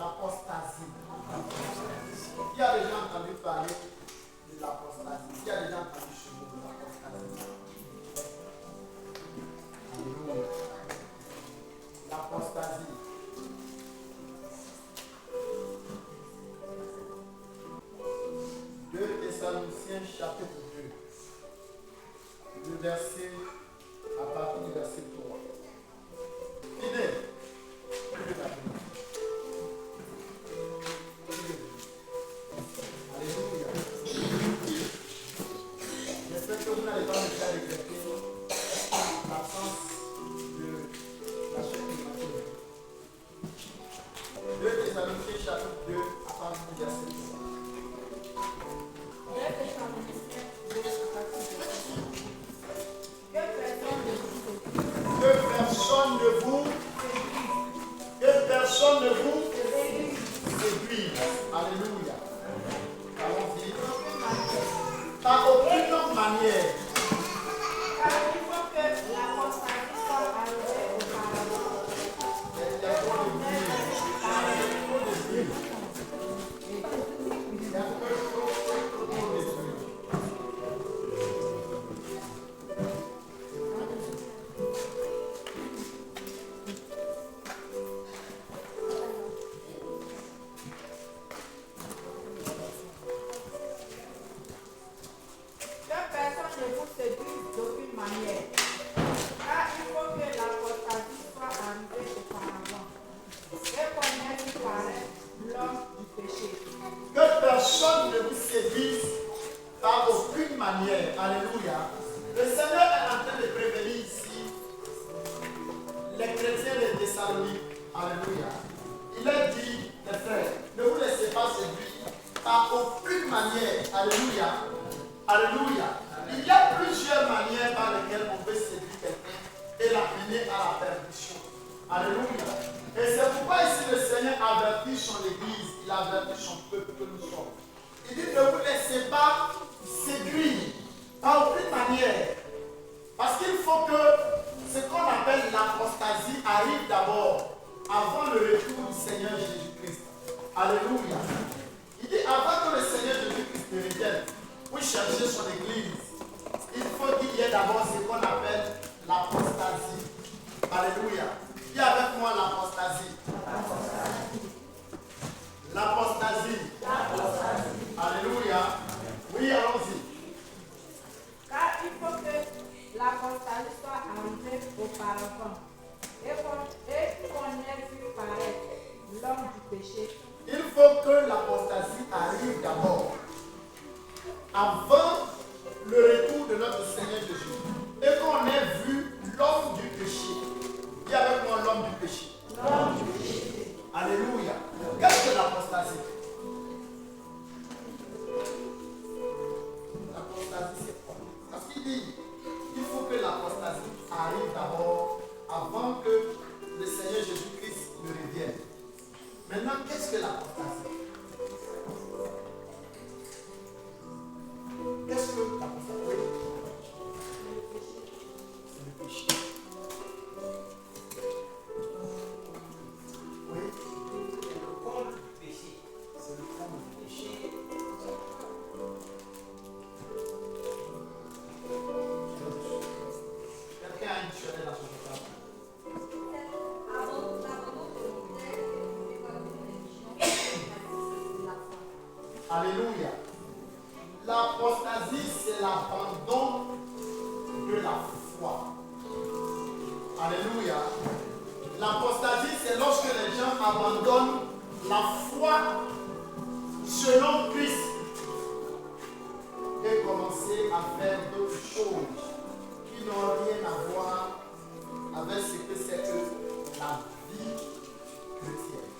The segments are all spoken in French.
l'apostasie. Qui a déjà entendu parler de l'apostasie? Qui a déjà entendu ce mot de l'apostasie? L'apostasie. Deux Thessaloniciens chapitre 2. Le verset, à partir du verset 3. Fidèle. Alléluia. J'espère que vous n'allez pas me faire regretter l'absence de la chaîne de Matthieu. 2 Thessaloniciens chapitre 2 à partir du verset 3. 2 Thessaloniciens 2 à partir du verset 3. Que personne de vous séduise. Alléluia. Allons-y. Par aucune manière. Car il faut que l'apostasie soit arrivée auparavant. Alléluia. Le Seigneur est en train de prévenir ici les chrétiens de Thessalonique. Alléluia. Il a dit, les frères, ne vous laissez pas séduire par aucune manière. Alléluia. Alléluia. Il y a plusieurs manières par lesquelles on peut séduire quelqu'un et l'amener à la perdition. Alléluia. Et c'est pourquoi ici le Seigneur avertit son église, il avertit son peuple que nous sommes. Il dit, ne vous laissez pas séduire par aucune manière. Parce qu'il faut que ce qu'on appelle l'apostasie arrive d'abord avant le retour du Seigneur Jésus-Christ. Alléluia. Il dit, avant que le Seigneur Jésus-Christ ne revienne pour chercher son église, il faut qu'il y ait d'abord ce qu'on appelle l'apostasie. Alléluia. Dis avec moi l'apostasie. L'apostasie. Alléluia. Oui, allons-y. Car il faut que l'apostasie soit arrivée auparavant et qu'on ait vu paraître l'homme du péché. Il faut que l'apostasie arrive d'abord avant le retour de notre Seigneur Jésus et qu'on ait vu l'homme du péché. Dis avec moi l'homme du péché. L'homme du péché. Alléluia. Qu'est-ce que l'apostasie? L'apostasie, c'est quoi? Parce qu'il dit, il faut que l'apostasie arrive d'abord avant que le Seigneur Jésus-Christ ne revienne. Maintenant, qu'est-ce que l'apostasie? Qu'est-ce que l'apostasie? C'est le péché. Oui. C'est le comble du péché. C'est le comble du péché. Quelqu'un a un dictionnaire dans son portable? Alléluia. L'apostasie, c'est l'abandon de la foi. Alléluia. L'apostasie, c'est lorsque les gens abandonnent la foi selon Christ et commencer à faire d'autres choses qui n'ont rien à voir avec ce que c'est que la vie chrétienne.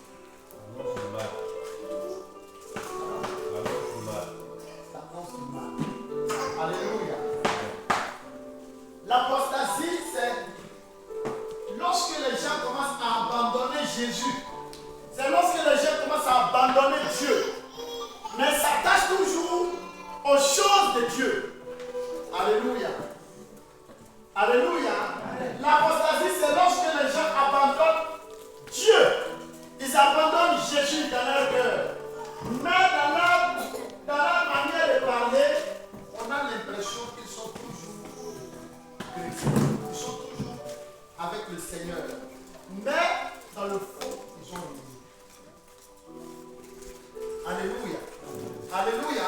Alléluia. L'apostasie, c'est lorsque les gens commencent à abandonner Jésus. C'est lorsque les gens commencent à abandonner Dieu. Mais s'attachent toujours aux choses de Dieu. Alléluia. Alléluia. L'apostasie, c'est lorsque les gens abandonnent Dieu. Ils abandonnent Jésus dans leur cœur. Mais dans leur manière de parler, on a l'impression qu'ils sont toujours chrétiens. Ils sont toujours avec le Seigneur. Mais dans le fond, ils ont oublié. Alléluia. Alléluia.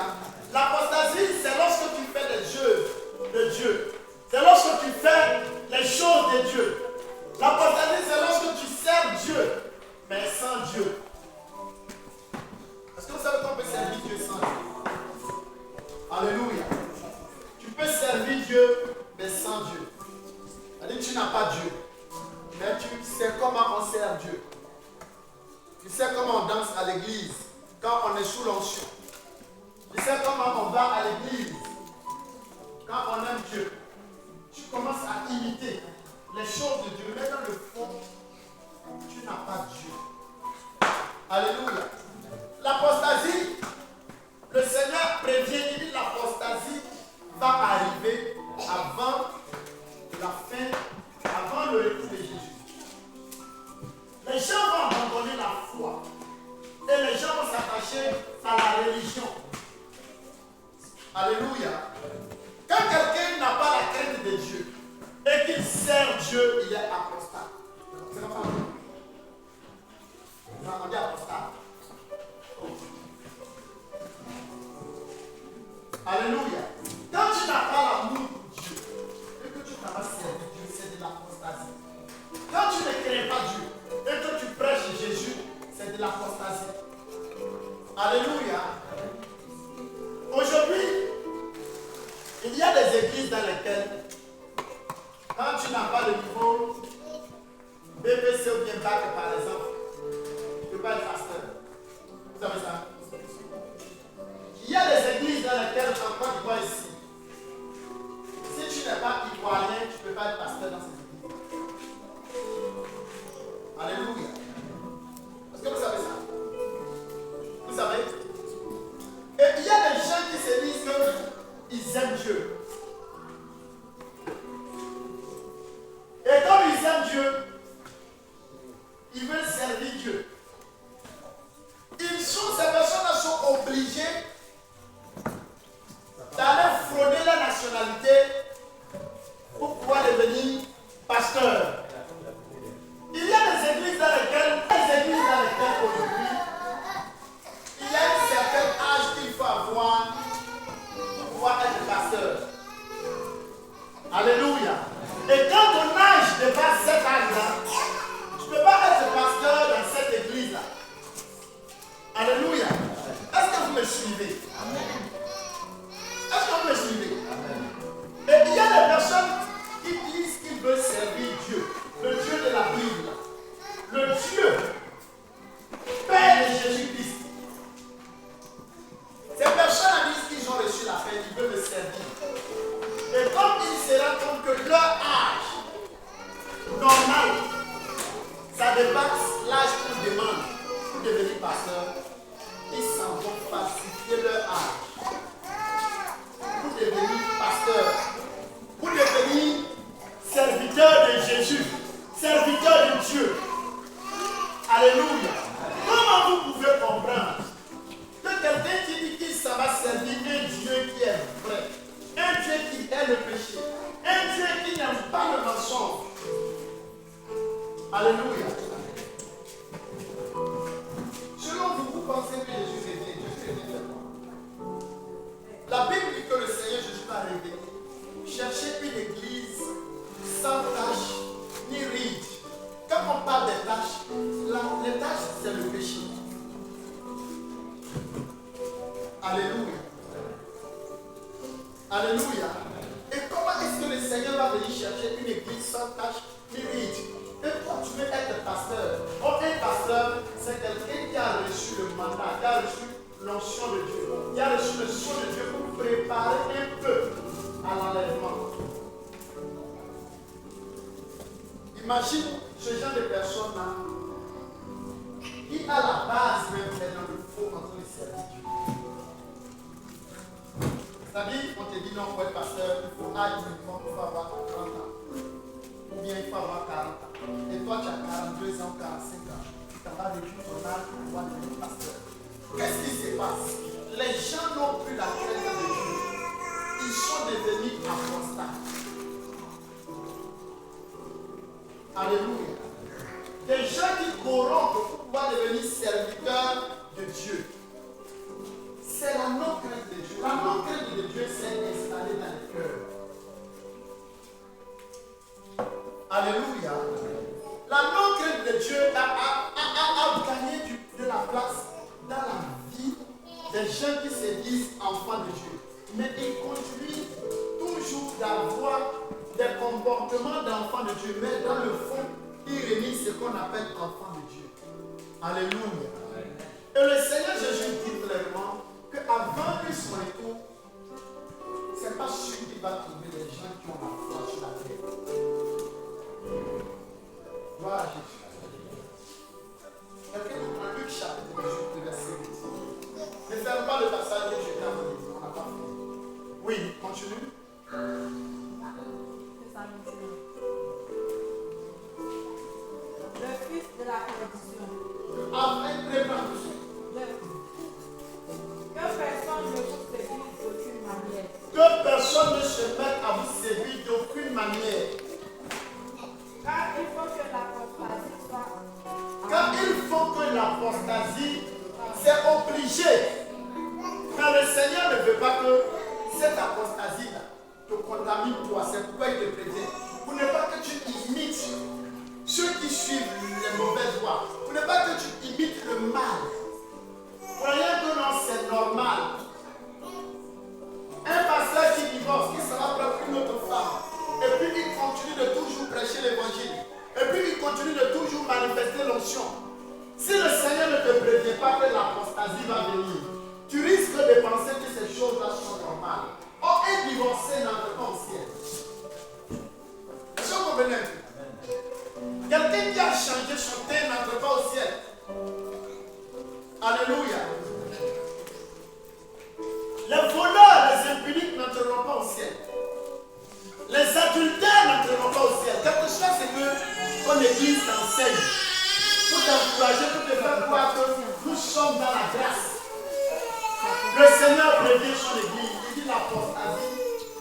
L'apostasie, c'est lorsque tu fais des œuvres de Dieu. C'est lorsque tu fais les choses de Dieu. L'apostasie, c'est lorsque tu sers Dieu, mais sans Dieu. Est-ce que vous savez qu'on peut servir Dieu sans Dieu? Alléluia. Tu peux servir Dieu, mais sans Dieu. C'est-à-dire que tu n'as pas Dieu. Mais tu sais comment on sert Dieu. Tu sais comment on danse à l'église quand on est sous l'onction. Tu sais comment on va à l'église quand on aime Dieu. Tu commences à imiter les choses de Dieu, mais dans le fond, tu n'as pas Dieu. Alléluia. L'apostasie, le Seigneur prévient, il dit l'apostasie va arriver avant la fin, avant le retour de Jésus. Les gens vont abandonner la foi et les gens vont s'attacher à la religion. Alléluia. Quand quelqu'un n'a pas la crainte de Dieu et qu'il sert Dieu, il est apostat. C'est pas vrai. On dit apostat. Alléluia. Quand tu n'as pas l'amour pour Dieu et que tu n'as pas servi Dieu, c'est de l'apostasie. Quand tu ne crées pas Dieu et que tu prêches Jésus, c'est de l'apostasie. Alléluia. Aujourd'hui, il y a des églises dans lesquelles, quand tu n'as pas le niveau BPC ou bien bac par exemple, tu ne peux pas être pasteur. Vous savez ça? Il y a des églises dans lesquelles, en Côte d'Ivoire ici, si tu n'es pas ivoirien, tu ne peux pas être pasteur dans ces églises. Alléluia. Est-ce que vous savez ça? Vous savez? Et il y a des gens qui se disent qu'ils aiment Dieu. Et comme ils aiment Dieu, ils veulent servir Dieu. Ces personnes-là sont obligées d'aller frauder la nationalité pour pouvoir devenir pasteur. Il y a des églises dans lesquelles aujourd'hui, il y a un certain âge qu'il faut avoir pour pouvoir être pasteur. Alléluia. Et quand ton âge dépasse cet âge-là, tu ne peux pas être pasteur dans cette église-là. Alléluia. Est-ce que vous me suivez? Amen. Est-ce que vous me suivez? Amen. Et il y a des personnes qui disent qu'ils veulent servir Dieu, le Dieu de la Bible, le Dieu, Père de Jésus-Christ. Ces personnes disent qu'ils ont reçu la paix, ils veulent le servir. Et comme ils se rendent compte que leur âge normal, ça dépasse l'âge qu'on demande pour devenir pasteur, ils s'en vont falsifier leur âge pour devenir pasteur, pour devenir serviteur de Jésus, serviteur de Dieu. Alléluia. Comment vous pouvez comprendre que quelqu'un qui dit qu'il s'en va servir un Dieu qui est vrai, un Dieu qui est le péché, un Dieu qui n'aime pas le mensonge? Alléluia. Selon vous, vous pensez que Jésus revient? Jésus revient vers moi. La Bible dit que le Seigneur Jésus va revenir. Cherchez une église sans tache ni ride. Quand on parle des taches, les taches c'est le péché. Alléluia. Alléluia. Et comment est-ce que le Seigneur va venir chercher une église sans tache ni ride? Et toi, tu veux être pasteur. Un pasteur, c'est quelqu'un qui a reçu le mandat, qui a reçu l'onction de Dieu, qui a reçu le son de Dieu pour préparer un peuple à l'enlèvement. Imagine ce genre de personnes-là qui, à la base même, est dans le faux en train de servir Dieu. C'est-à-dire, on te dit non, pour être pasteur, il faut avoir 30 ans. Ou bien il faut avoir 40 ans. Et toi, tu as 42 ans, 45 ans. Tu t'en vas réduire ton âge pour pouvoir passe? Les gens n'ont plus la crainte de Dieu. Ils sont devenus apostats. Alléluia. Des gens qui corrompent pour pouvoir devenir serviteurs de Dieu. C'est la non-crainte de Dieu. La non-crainte de Dieu s'est installée dans les cœurs. Alléluia. La non-crainte de Dieu a gagné de la place dans la vie des gens qui se disent enfants de Dieu. Mais ils continuent toujours d'avoir des comportements d'enfants de Dieu. Mais dans le fond, ils réunissent ce qu'on appelle enfants de Dieu. Alléluia. Et le Seigneur Jésus dit clairement qu'avant lui son retour, ce n'est pas sûr qu'il va trouver des gens qui ont la foi sur la terre. Gloire à Jésus. Quelqu'un comprend Luc chapitre 18, verset 8. Ne ferme pas le passage que je t'ai amené. On n'a pas fait. Oui, continue. Le fils de la perdition. Après, prépare. Que personne ne vous séduise d'aucune manière. Que personne ne se mette à vous séduire d'aucune manière. Car il faut que l'apostasie soit. Car il faut que l'apostasie, c'est obligé. Mais le Seigneur ne veut pas que cette apostasie-là te contamine toi. C'est pourquoi il te prévient. Pour ne pas que tu imites ceux qui suivent les mauvaises voies. Pour ne pas que tu imites le mal. Croyez que non, c'est normal. Un pasteur qui divorce, qui s'en va prendre une autre femme, et puis il continue de toujours prêcher l'évangile, et puis il continue de toujours manifester l'onction. Si le Seigneur ne te prévient pas que l'apostasie va venir, tu risques de penser que ces choses-là sont normales. Or, un divorcé n'entre pas au ciel. Est-ce que vous comprenez? Quelqu'un qui a changé son thème n'entre pas au ciel. Alléluia. Les voleurs, les impudiques n'entreront pas au ciel. Les adultères n'entreront pas au ciel. Quelque chose c'est que ton église t'enseigne. Pour t'encourager, pour te faire croire que nous sommes dans la grâce. Le Seigneur prévient son église. Il dit l'apostasie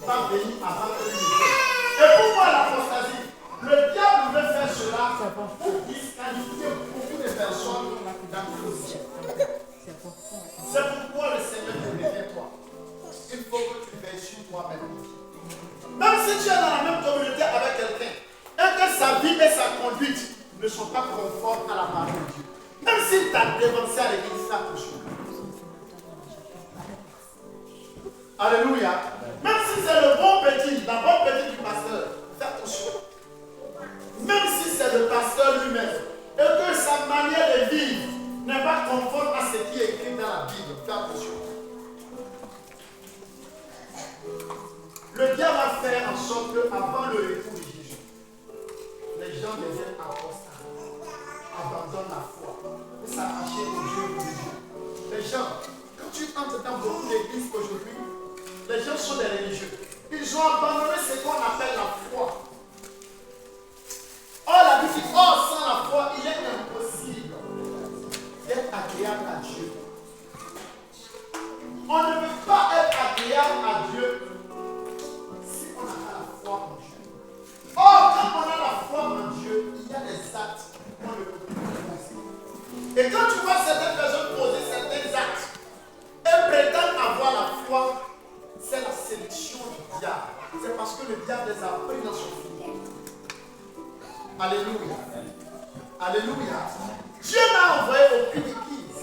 va venir avant que lui ne vienne. Et pourquoi l'apostasie? Le diable veut faire cela pour disqualifier beaucoup de personnes dans le ciel. C'est pourquoi le Seigneur te prévient toi. Il faut que tu veilles sur toi-même. Même si tu es dans la même communauté avec quelqu'un et que sa vie et sa conduite ne sont pas conformes à la parole de Dieu. Même s'il t'a dénoncé à l'église, fais attention. Alléluia. Même si c'est le bon petit, la bonne petite du pasteur, fais attention. Même si c'est le pasteur lui-même et que sa manière de vivre n'est pas conforme à ce qui est écrit dans la Bible, fais attention. Le diable va faire en sorte qu'avant le retour de Jésus, les gens deviennent apostats, abandonnent la foi, pour s'attacher au Dieu de Dieu. Les gens, quand tu entres dans beaucoup d'églises aujourd'hui, les gens sont des religieux. Ils ont abandonné ce qu'on appelle la foi. Or, la Bible dit, sans la foi, il est impossible d'être agréable à Dieu. On ne peut pas être agréable à Dieu si on n'a pas la foi en Dieu. Or, quand on a la foi en Dieu, il y a des actes qu'on ne peut plus poser. Et quand tu vois certaines personnes poser certains actes et prétendent avoir la foi, c'est la sélection du diable. C'est parce que le diable les a pris dans son four. Alléluia. Alléluia. Dieu n'a envoyé aucune église.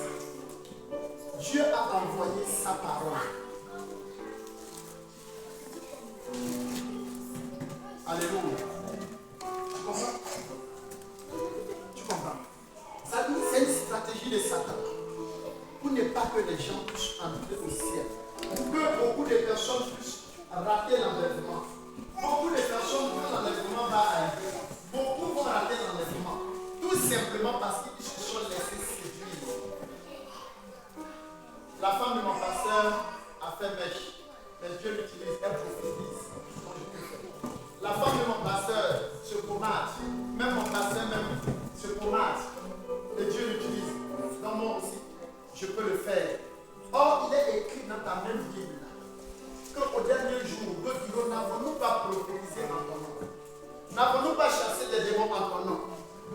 Dieu a envoyé sa parole. Alléluia. Tu comprends? Tu comprends? Ça, c'est une stratégie de Satan. Pour ne pas que les gens puissent entrer au ciel. Pour que beaucoup de personnes puissent rater l'enlèvement. Beaucoup de personnes, quand l'enlèvement va arriver, beaucoup vont rater l'enlèvement. Tout simplement parce qu'ils se sont laissés séduire. La femme de mon pasteur a fait mèche. Mais Dieu l'utilise, elle prophétise. La femme de mon pasteur se pommade. Même mon pasteur même se pommade. Et Dieu l'utilise. Donc moi aussi, je peux le faire. Or, il est écrit dans ta même Bible qu'au dernier jour, nous dirons, n'avons-nous pas prophétisé en ton nom? N'avons-nous pas chassé des démons en ton nom?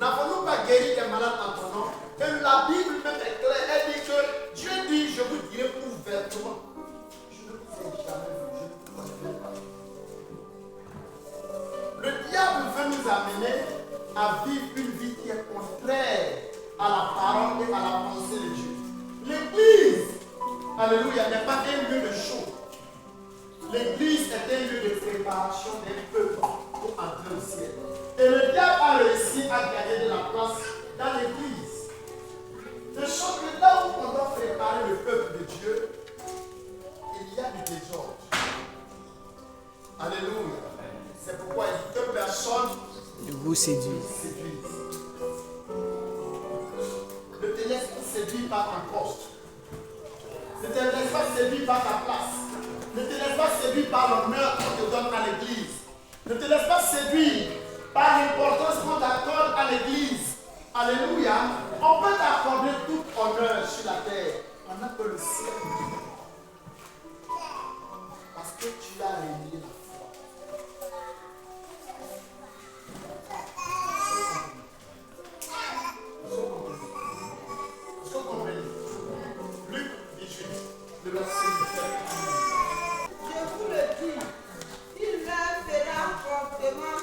N'avons-nous pas guéri des malades en ton nom? Et la Bible même est claire, elle dit que Dieu dit, je vous dirai ouvertement, je ne vous ai jamais vu, je ne vous connais pas. Le diable veut nous amener à vivre une vie qui est contraire à la parole et à la pensée de Dieu. L'église, alléluia, n'est pas un lieu de show. L'église est un lieu de préparation d'un peuple pour entrer au ciel. Et le diable a réussi à gagner de la place dans l'église. De sorte que là où on doit préparer le peuple de Dieu, il y a du désordre. Alléluia. C'est pourquoi il dit que personne ne vous séduise. Ne te laisse pas séduire par un poste. Ne te laisse pas séduire par ta place. Ne te laisse pas séduire par l'honneur qu'on te donne à l'église. Ne te laisse pas séduire par l'importance qu'on t'accorde à l'église. Alléluia. On peut t'accorder tout honneur sur la terre. On n'a que le ciel. Parce que tu as réuni la foi. Est-ce que vous comprenez? Luc 18, le verset 17. Je vous le dis, il leur fera fortement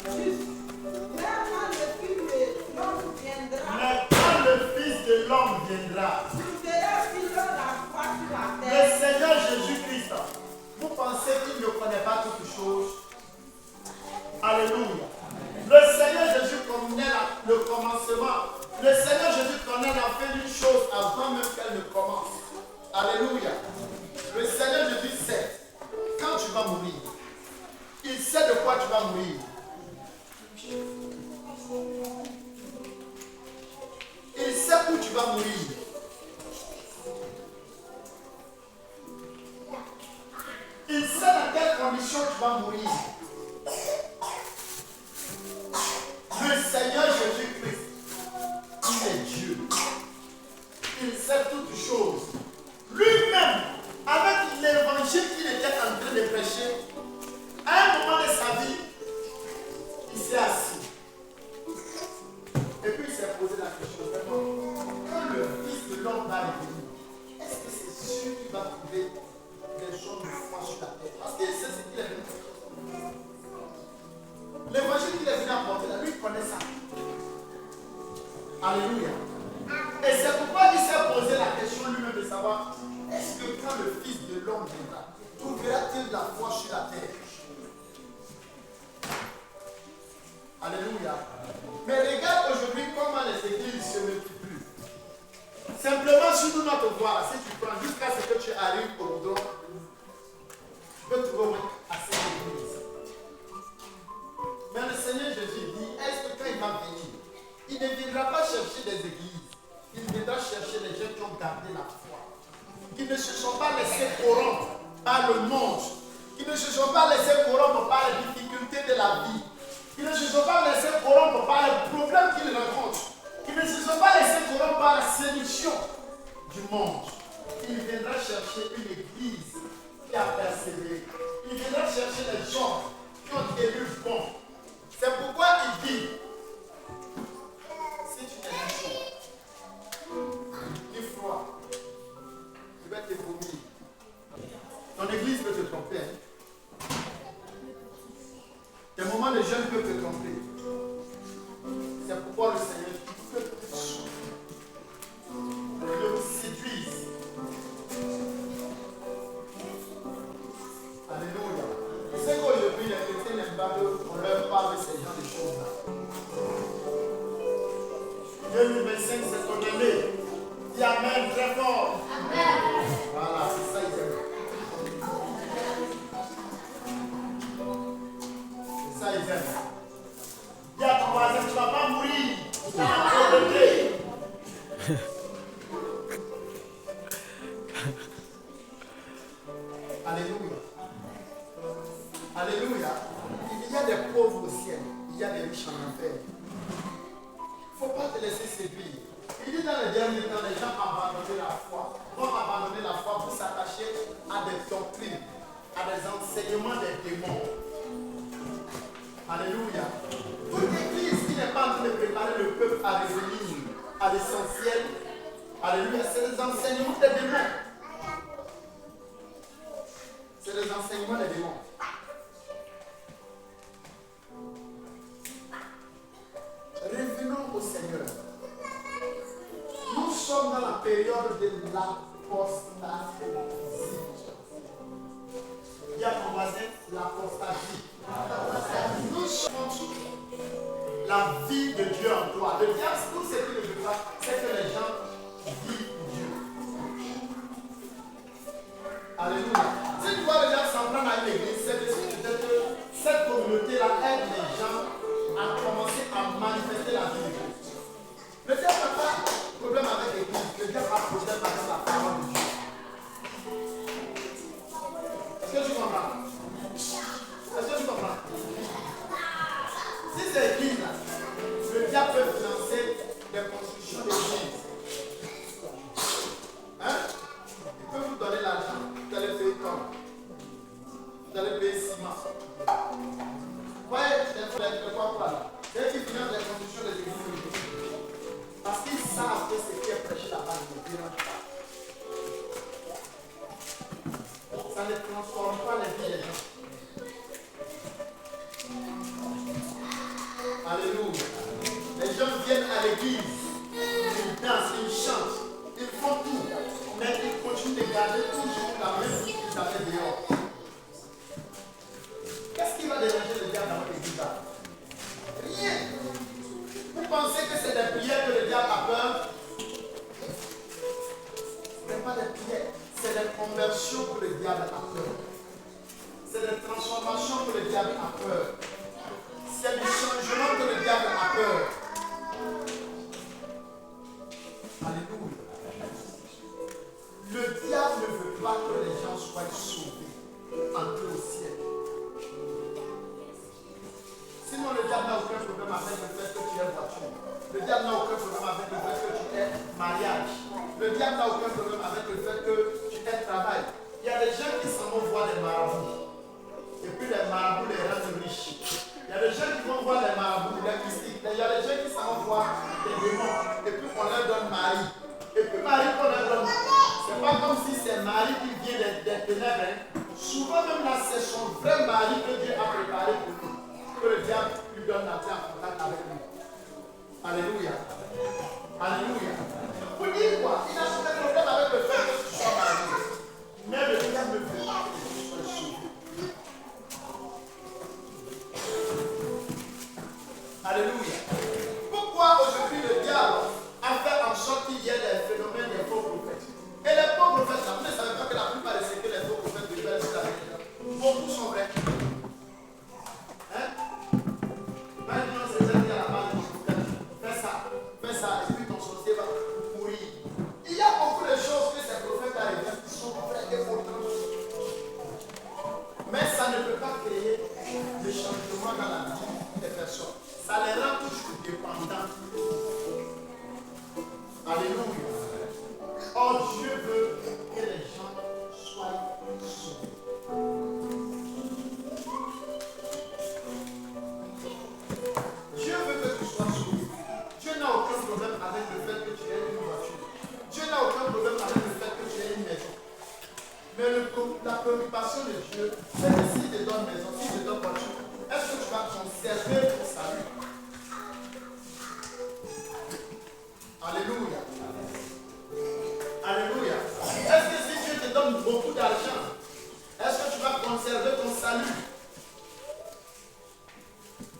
juste. Même quand le Fils de l'homme viendra, Mais quand le Fils de l'homme viendra, il verra s'ils ont la foi sur la le terre. Seigneur Jésus-Christ, vous pensez qu'il ne connaît pas toutes choses? Alléluia. Le Seigneur Jésus connaît le commencement. Le Seigneur Jésus connaît la fin d'une chose avant même qu'elle ne commence. Alléluia. Le Seigneur Jésus sait quand tu vas mourir. Il sait de quoi tu vas mourir. Il sait où tu vas mourir. Il sait dans quelles conditions tu vas mourir. Le Seigneur Jésus-Christ, il est Dieu. Il sait toutes choses. Lui-même, avec l'évangile qu'il était en train de prêcher, à un moment de sa vie, il s'est assis. Et puis il s'est posé la question, vraiment, quand le Fils de l'homme va revenir, est-ce que c'est sûr qu'il va trouver des gens de foi sur la terre? Parce qu'il sait ce qu'il est venu faire. L'évangile qu'il est venu apporter, lui, il connaît ça. Alléluia. Et c'est pourquoi il s'est posé la question lui-même de savoir, est-ce que quand le Fils de l'homme viendra, trouvera-t-il la foi sur la terre? Alléluia. Mais regarde aujourd'hui comment les églises se multiplient. Simplement sur notre voie, si tu prends jusqu'à ce que tu arrives au droit, tu peux trouver assez d'églises. Mais le Seigneur Jésus dit, est-ce que quand il va venir, il ne viendra pas chercher des églises, il viendra chercher les gens qui ont gardé la foi, qui ne se sont pas laissés corrompre par le monde, qui ne se sont pas laissés corrompre par les difficultés de la vie, qui ne se sont pas laissés corrompre par les problèmes qu'ils rencontrent, qui ne se sont pas laissés corrompre par la séduction du monde. Il viendra chercher une église qui a persévéré. Il viendra chercher les gens qui ont élu bon. C'est pourquoi il dit, si tu n'es ni chaud, ni froid, tu vas te vomir. Ton église peut te tromper. Des moments de jeûne peuvent te tromper. C'est pourquoi le Seigneur dit que tu sois. Ne vous séduise. Alléluia. Je sais qu'aujourd'hui, les chrétiens n'aiment pas qu'on leur parle de ces genres de choses-là. 2025, c'est ton année. Dis Amen très fort. Amen. Voilà, c'est ça, ils aiment. C'est ça, ils aiment. Dis à ton voisin, tu ne vas pas mourir. Tu vas protéger. Alléluia. Alléluia. Il y a des pauvres au ciel. Il y a des riches en enfer. Il ne faut pas te laisser séduire. Il dit dans les derniers temps, les gens abandonner la foi, vont abandonner la enseignements des démons. Alléluia. Toute église qui n'est pas en train de préparer le peuple à revenir à l'essentiel, alléluia, c'est les enseignements des démons. C'est les enseignements des démons. Revenons au Seigneur. Nous sommes dans la période de l'apostasie. Il y a mon voisin, l'apostasie. Nous sommes sous la vie de Dieu en toi. Le diable, tout ce qu'il ne veut pas, c'est que les gens vivent pour Dieu. Alléluia. Si tu vois le diable s'en prendre à une église, c'est peut-être que cette communauté-là aide les gens à commencer à manifester la vie de Dieu. Le diable n'a pas de problème avec l'église, le diable a problème avec la parole de Dieu. Est-ce que tu comprends? Est-ce que tu comprends? Si c'est l'église là, le diable peut financer des constructions d'église. Hein? Il peut vous donner l'argent, vous allez payer comme. Vous allez payer ciment. Vous voyez, c'est quoi là? C'est qui finance les constructions des églises. Parce qu'ils savent que ce qui est prêché là-bas ne dérange pas. Ça ne transforme pas les vies des gens. Alléluia. Les gens viennent à l'église, ils dansent, ils chantent, ils font tout, mais ils continuent de garder toujours la même vie qu'ils avaient dehors. Qu'est-ce qui va déranger le diable dans votre église là? Rien. Vous pensez que c'est des prières que le diable a peur? Ce n'est pas des prières, c'est des conversions que le diable a peur. C'est des transformations que le diable a peur. C'est du changement que le diable a peur. Alléluia. Le diable ne veut pas que les gens soient sauvés, entrés au ciel. Sinon, le diable n'a aucun problème avec le fait que tu aies voiture. Le diable n'a aucun problème avec le fait que tu aies mariage. Le diable n'a aucun problème avec le fait que tu aies travail. Il y a des gens qui s'en vont voir des marabouts. Et puis les marabouts les rendent riches. Il y a des gens qui vont voir les marabouts, les mystiques. Il y a des gens qui s'en vont voir des démons. Et puis on leur donne Marie. Et puis Marie qu'on leur donne. C'est pas comme si c'est Marie qui vient des ténèbres. Souvent même là, c'est son vrai mari que Dieu a préparé pour nous. Que le diable lui donne l'entrée en contact avec lui. Alléluia. Alléluia. Vous dites quoi? Il n'a pas de problème avec le fait que tu sois marié. Mais le diable ne veut pas que tu sois sauvé. Alléluia. Pourquoi aujourd'hui le diable a fait en sorte qu'il y ait des phénomènes des faux prophètes? Et les faux prophètes, là, vous ne savez pas que la plupart de ce que les faux prophètes veulent dire, beaucoup sont vrais. Hein? Maintenant, c'est ça qui est à la base du prophète. Fais ça, et puis ton sorcier va mourir. Il y a beaucoup de choses que ces prophètes arrivent qui sont vraies et authentiques. Mais ça ne peut pas créer de changement dans la vie des personnes. Ça les rend toujours dépendants. Alléluia. Or, Dieu veut que les gens soient sauvés. Dieu veut que tu sois sauvé. Dieu n'a aucun problème avec le fait que tu aies une voiture. Dieu n'a aucun problème avec le fait que tu aies une maison. Mais la préoccupation de Dieu, c'est que s'il te donne maison, s'il te donne voiture, est-ce que tu vas conserver ton salut? Alléluia. Alléluia. Est-ce que si Dieu te donne beaucoup d'argent, est-ce que tu vas conserver ton salut?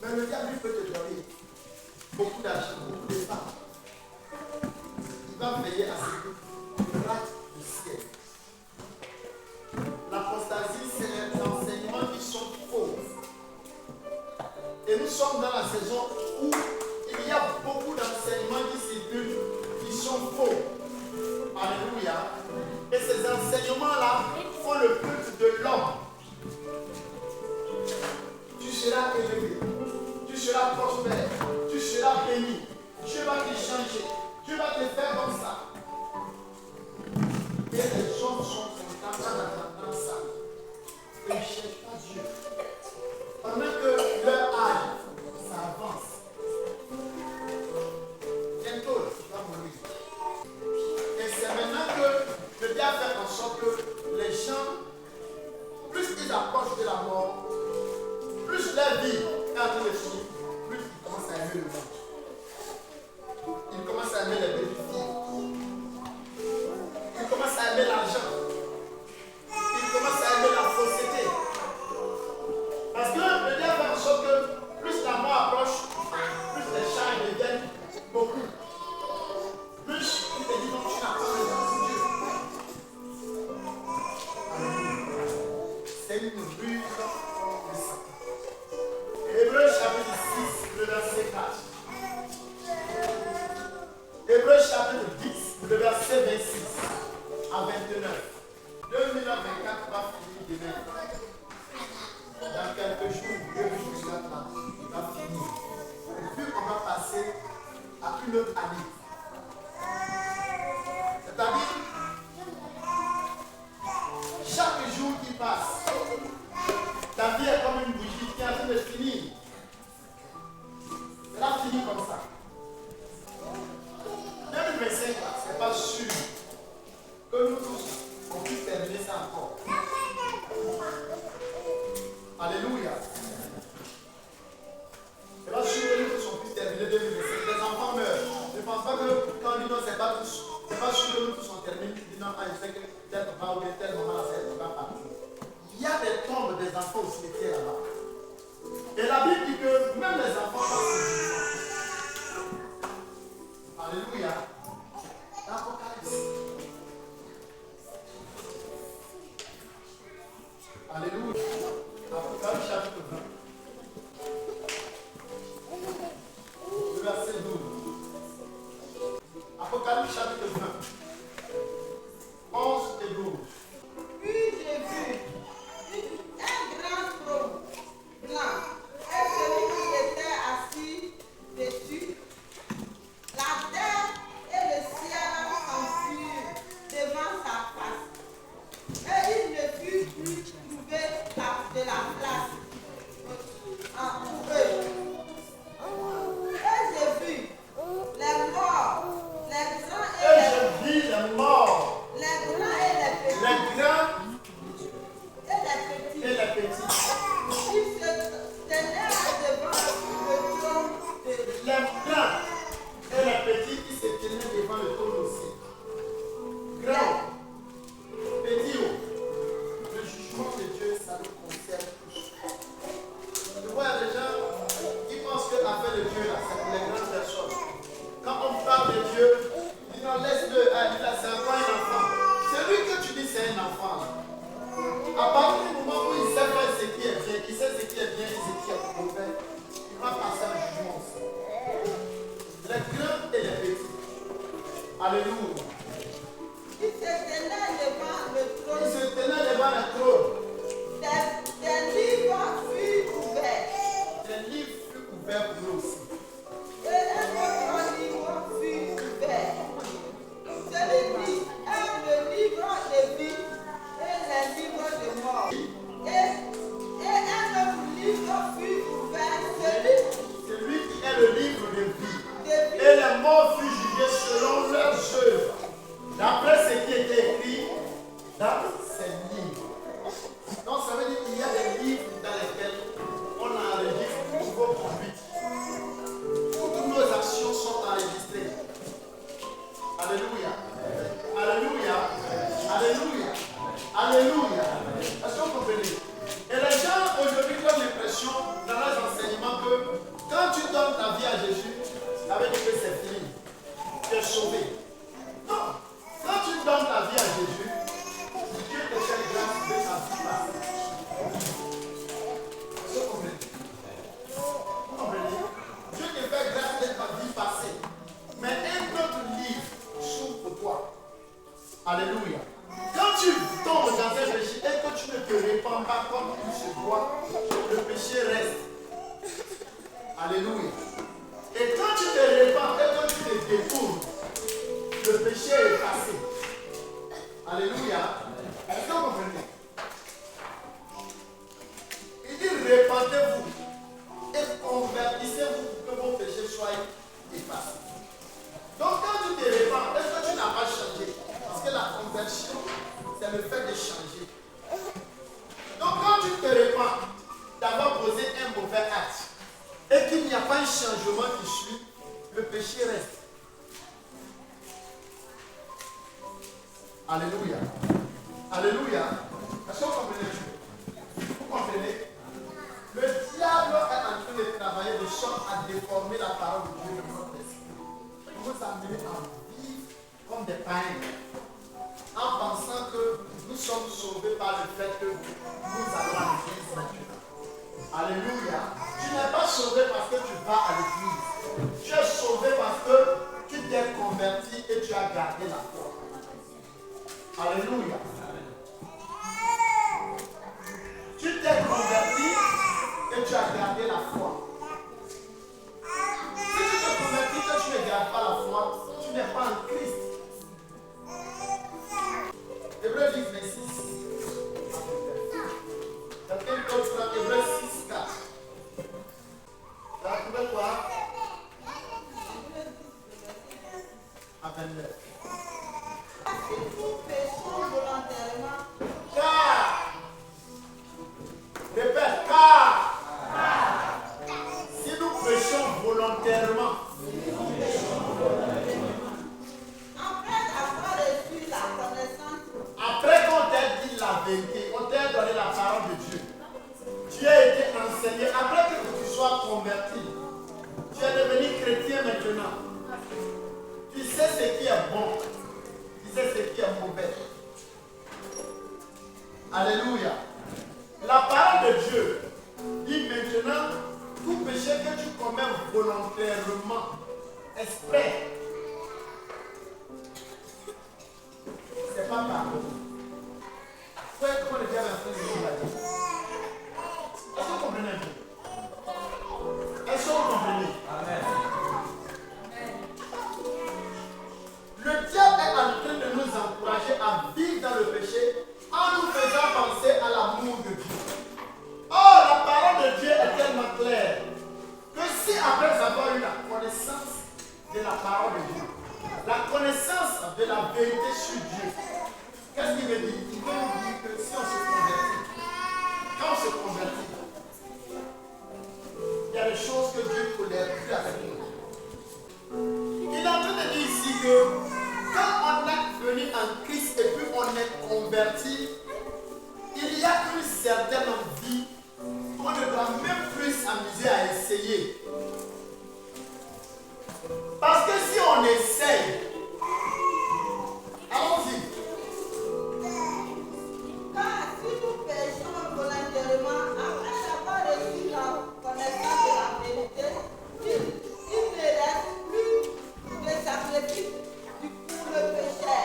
Mais le diable peut te donner beaucoup d'argent, beaucoup de femmes. Il va veiller à ce que tu rates le ciel. L'apostasie, c'est les enseignements qui sont faux. Et nous sommes dans la saison où il y a beaucoup d'enseignements qui circulent, qui sont faux. Alléluia. Et ces enseignements-là font le culte de l'homme. Tu seras élevé, tu seras prospère, tu seras béni. Dieu va te changer, Dieu va te faire comme ça. commence à aimer l'argent. Il commence à aimer la fausseté. Parce que le diable fait en sorte que plus la mort approche, plus les charges deviennent beaucoup. Plus il te dit non, tu n'as pas besoin de Dieu. Alléluia. C'est une ruse de Satan. Hébreux chapitre 6, le verset 4. Hébreux chapitre 10, le verset 26 à 29. 2024 va finir demain. Dans quelques jours, 2024 va finir. Et puis on va passer à une autre année. C'est-à-dire, chaque jour qui passe, ta vie est comme une bougie qui est en train de finir. Elle a fini comme ça. 2025, c'est pas sûr que nous tous, on puisse terminer ça encore. Alléluia. C'est pas sûr que nous tous, on puisse terminer 2025. Les enfants meurent. Je ne pense pas que quand on dit non, c'est pas tous. C'est pas sûr que nous tous, on termine. Tu dis non, je sais que tel papa ou tel maman, c'est pas partout. Il y a des tombes des enfants au cimetière là-bas. Et la Bible dit que même les enfants passent du sang. Alléluia. L'Apocalypse. Alléluia. Apocalypse chapitre 20. Le verset 12. Apocalypse chapitre 20. 11 et 12. Puis j'ai vu un grand trône blanc et celui qui était assis dessus. La terre et le ciel s'enfuirent devant sa face. Et il ne fut plus trouvé de la place pour eux. Et j'ai vu les morts, les grands Et je vis les morts, les grands et les petits. les grands Et les petits. et les petits. Ils se tenaient devant le trône de Les grands et les petits qui se tenaient devant le trône aussi. Grands, petits, le jugement de Dieu, ça nous concerne tous. Je vois des gens qui pensent que l'affaire de Dieu, là, c'est pour les grandes personnes. Quand on parle de Dieu, il dit non, laisse-le, c'est encore un enfant. C'est lui que tu dis c'est un enfant. À partir du moment où il sait faire ce qui est bien, il sait ce qui est bien et ce qui est mauvais, il va passer un jugement aussi. Les grands et les petits. Alléluia. Ils se tenaient devant le Ils trône. se tenaient devant le trône. Des livres furent ouverts. Les livres furent ouverts pour nous aussi. Et un autre livre fut ouvert. Celui-ci est le livre de vie et le livre de mort. Et un autre livre fut ouvert. Celui qui est le livre de vie. Et les morts furent jugés selon leurs œuvres, d'après ce qui était écrit dans ces livres. Donc ça veut dire qu'il y a des livres dans lesquels on enregistre vos conduites. Toutes nos actions sont enregistrées. Alléluia. Alléluia. Alléluia. Alléluia. Est-ce que vous comprenez? Et les gens aujourd'hui ont l'impression dans leurs enseignements que quand tu donnes ta vie à Jésus, ça veut dire que c'est fini. Tu es sauvé. Non. Quand tu donnes ta vie à Jésus, Dieu te fait grâce de ta vie passée. Est-ce que vous comprenez? Vous comprenez? Dieu te fait grâce de ta vie passée. Mais un autre livre s'ouvre pour toi. Alléluia. Quand tu tombes dans un péché et que tu ne te répands pas comme il se doit, le péché reste. Alléluia. Et quand tu te répands et que tu te détournes, le péché est effacé. Alléluia. Est-ce que vous comprenez? Il dit répandez-vous et convertissez-vous pour que vos péchés soient effacés. Donc quand tu te répands, est-ce que tu n'as pas changé? Parce que la conversion, c'est le fait de changer. Donc quand tu te répands d'avoir posé un mauvais acte et qu'il n'y a pas un changement qui suit, le péché reste. Alléluia. Alléluia. Est-ce que vous comprenez? Vous comprenez? Le diable est en train de travailler de sorte à déformer la parole de Dieu dans notre esprit. Pour nous amener à vivre comme des païens. En pensant que nous sommes sauvés par le fait que nous allons à l'église maintenant. Alléluia. Tu n'es pas sauvé parce que tu vas à l'église. Tu es sauvé parce que tu t'es converti et tu as gardé la foi. Alléluia. Tu t'es converti et tu as gardé la foi. Si tu te convertis et tu ne gardes pas la foi, tu n'es pas en Christ. Hébreux 10, 26. Quelqu'un peut prendre Hébreux 6, 4. Tu as trouvé quoi? À 29. Si nous péchons volontairement, Car. Répète, car. Si nous péchons volontairement, après avoir reçu la connaissance, après qu'on t'ait dit la vérité, on t'a donné la parole de Dieu, tu as été enseigné, après que tu sois converti, tu es devenu chrétien maintenant. Tu sais ce qui est bon, tu sais ce qui est mauvais. Alléluia. La parole de Dieu dit maintenant, tout péché que tu commets volontairement, exprès, c'est pas pardon. Comment le diable est en train de nous la dire? Est-ce que vous comprenez un peu? Est-ce que vous comprenez? Amen. Le diable est en train de nous encourager à vivre dans le péché en nous faisant penser à l'amour de Dieu. Or, la parole de Dieu est tellement claire que si après avoir eu la connaissance de la parole de Dieu, la connaissance de la vérité sur Dieu, qu'est-ce qu'il veut dire? Il veut nous dire que si on se convertit, quand on se convertit, il y a des choses que Dieu ne tolère plus avec nous. Il est en train de dire ici que quand on est venu en Christ et puis on est converti, il y a une certaine vie qu'on ne doit même plus s'amuser à essayer. Parce que si on essaye, allons-y. car si nous péchons volontairement, après avoir reçu la connaissance de la vérité, il ne reste plus de sacrifice pour le péché.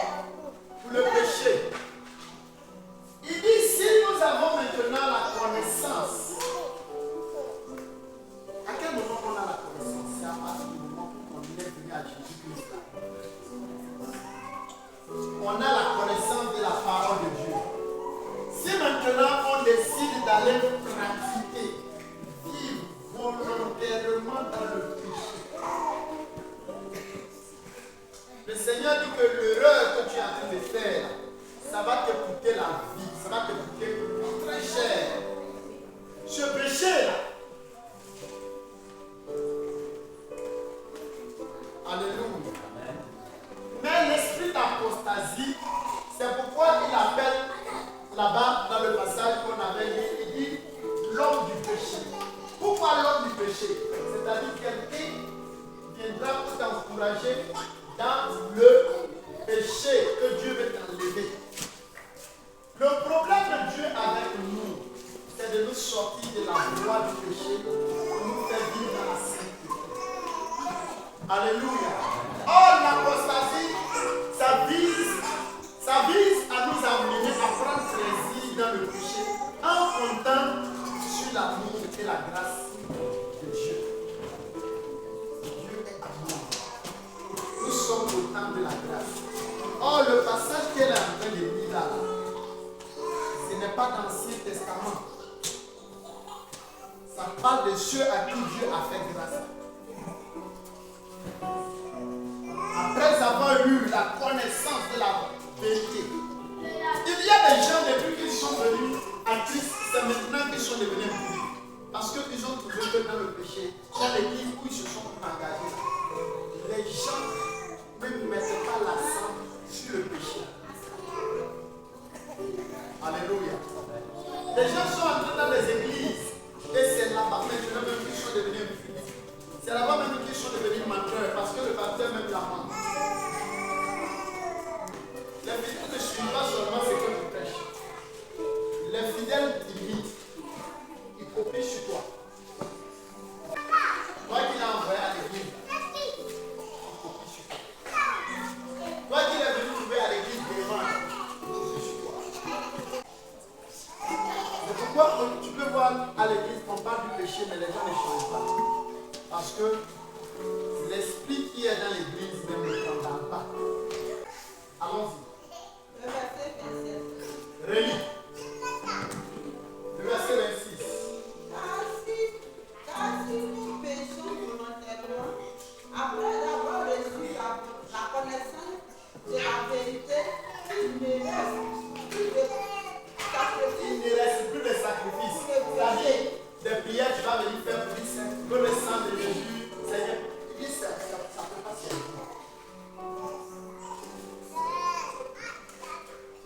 Pour le péché. Il dit si nous avons maintenant la connaissance. À quel moment on a la connaissance? C'est à partir du moment où on est venu à Jésus-Christ. On a la connaissance de la parole de Dieu. Si maintenant on décide d'aller pratiquer, vivre volontairement dans le péché, le Seigneur dit que l'erreur que tu es en train de faire, ça va te coûter la vie, ça va te coûter très cher. Ce péché-là, alléluia. Mais l'esprit d'apostasie, c'est pourquoi il appelle là-bas dans le passage qu'on avait lu, il dit l'homme du péché. Pourquoi l'homme du péché? C'est-à-dire quelqu'un viendra pour t'encourager dans le péché que Dieu veut t'enlever. Le problème de Dieu avec nous, c'est de nous sortir de la voie du péché pour nous faire vivre dans la sainteté. Alléluia. Or, l'apostasie, ça vise à nous amener à prendre plaisir dans le péché en comptant sur l'amour et la grâce de Dieu. Dieu est amour. Nous sommes au temps de la grâce. Or, le passage qu'elle est en train de lire là, ce n'est pas dans l'Ancien Testament. Ça parle de ceux à qui Dieu a fait grâce. Après avoir eu la connaissance de la vérité, il y a des gens, depuis qu'ils sont venus à Christ, c'est maintenant qu'ils sont devenus punis. Parce qu'ils ont trouvé que dans le péché, dans l'église où ils se sont engagés, les gens ne mettent pas l'accent sur le péché. à l'église, on parle du péché, mais les gens ne changent pas. Parce que l'esprit qui est dans l'église ne me condamne pas. Allons-y. Le verset 27. Relis. Le verset 26. Car si nous péchons volontairement, après avoir reçu la connaissance de la vérité, il ne reste plus de sacrifice. Il ne reste plus de sacrifice. C'est-à-dire, des prières, tu vas venir faire pour dire que le sang de Jésus, Seigneur, il dit ça ne peut pas servir.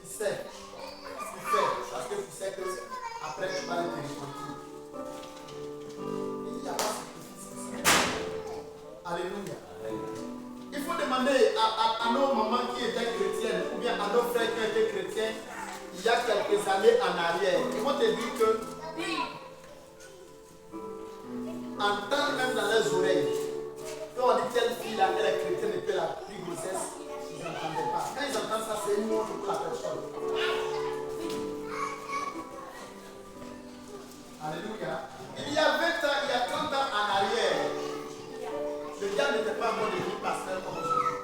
Tu sais, tu fais, parce que tu sais que après tu vas te repentir. Il n'y a pas de sacrifice. Alléluia. Il faut demander à nos mamans qui étaient chrétiennes, ou bien à nos frères qui étaient chrétiens, il y a quelques années en arrière. Ils vont te dire que, entendre même dans leurs oreilles, quand on dit telle fille là, elle est chrétienne et puis la plus grossesse, ils n'entendaient pas. Quand ils entendent ça, c'est une honte pour la personne. Alléluia. Il y a 20 ans, il y a 30 ans en arrière, le gars n'était pas bon de vie pasteur comme aujourd'hui.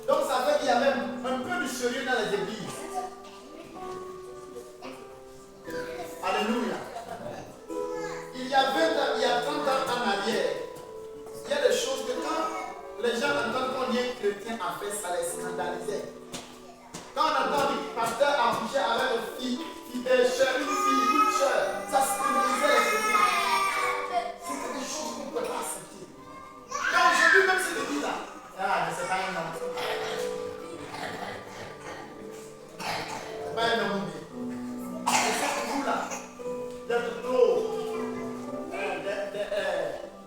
Donc ça fait qu'il y a même un peu de sérieux dans les églises. Alléluia. Il y a 20 ans, il y a 30 ans en arrière, il y a des choses que quand les gens entendent qu'on est chrétien en fait, ça les scandalisait. Quand on entend le pasteur a couché avec une fille, une soeur, ça scandalisait les chrétiens. C'était des choses qu'on ne peut pas accepter. Mais aujourd'hui, même si je dis là, mais c'est pas un homme. C'est pas un homme. Et ça, vous là, d'être trop,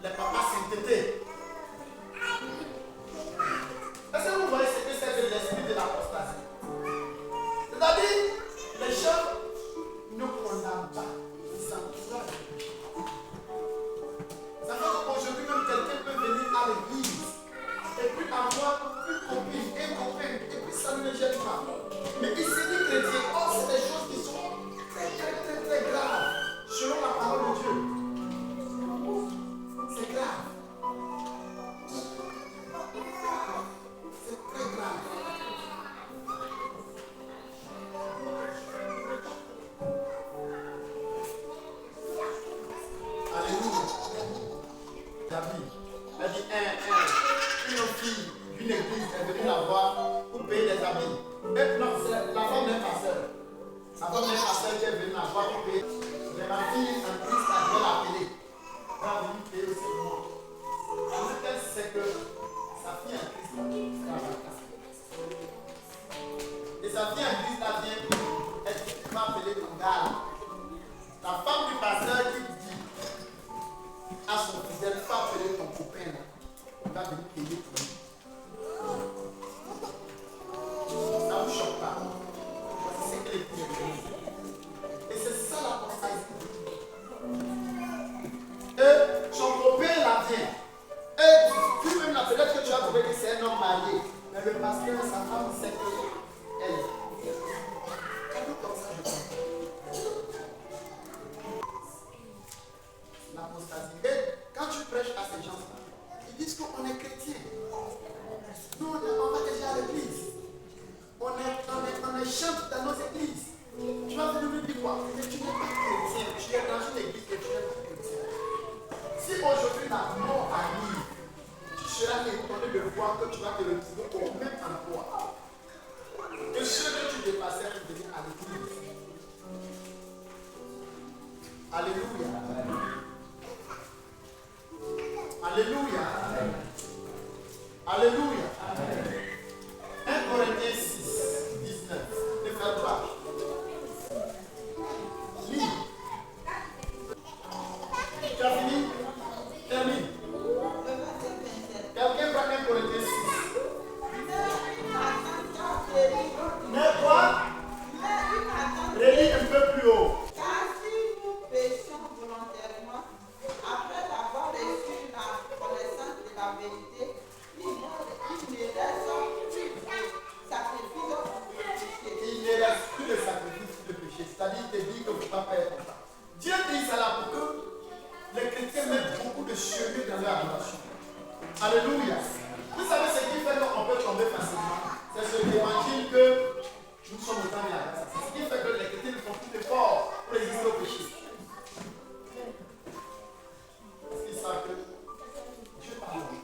les papas synthétés. Est-ce que vous voyez ce que c'est que l'esprit de l'apostasie? C'est-à-dire, les gens ne condamnent pas, ils s'encouragent. Ça fait qu'aujourd'hui, même quelqu'un peut venir à l'église et puis avoir une copine, un copain, et puis ça ne le gêne pas. Mais il se dit chrétien. Or, c'est des choses qui sont très, très, très, très graves selon la parole de Dieu. C'est grave. C'est très grave. Alléluia. David, elle dit une fille d'une église est venue la voir pour payer des habits. Et non, c'est la femme d'un pasteur. La femme d'un pasteur qui est venue la voir pour payer. Mais ma fille en Christ, elle doit l'appeler. Elle va venir payer aussi pour moi. Parce qu'elle sait que sa fille en Christ, c'est la vacances. Et sa fille en Christ, là vient, elle dit, tu vas appeler ton gars. La femme du pasteur qui dit à son fidèle, tu vas appeler ton copain là. Il va venir payer pour lui. Ça ne vous choque pas. C'est que les filles. Et c'est ça l'apostasie. Et son copain la vient. Et tu peux même l'appeler que tu as trouvé que c'est un homme marié. Mais le pasteur, sa femme sait que elle est. Comme ça, je comprends. L'apostasie. Et quand tu prêches à ces gens-là, ils disent qu'on est chrétien. Nous, on va déjà à l'église. On chante dans nos églises. Tu vas venir lui dire quoi? Mais tu n'es pas chrétien. Tu es dans une église et tu n'es pas chrétien. Si aujourd'hui la mort arrive, tu seras étonné de voir que tu vas te retrouver au même endroit que ceux que tu dépassais pour venir à l'église. Alléluia. Alléluia. Alléluia. 1 Corinthiens 6, 19. Ne faites pas. Lis. Tu as fini? Termine. Quelqu'un prend 1 Corinthiens 6. Mais quoi? Relis un peu plus haut. Car si nous péchons volontairement, mieux dans leur adoration. Alléluia. Vous savez ce qui fait qu'on peut tomber facilement? C'est ce l'évangile que nous sommes au temps de la grâce. C'est ce qui fait que les chrétiens font tout effort pour résister au péché. Parce qu'ils savent que Dieu pardonne.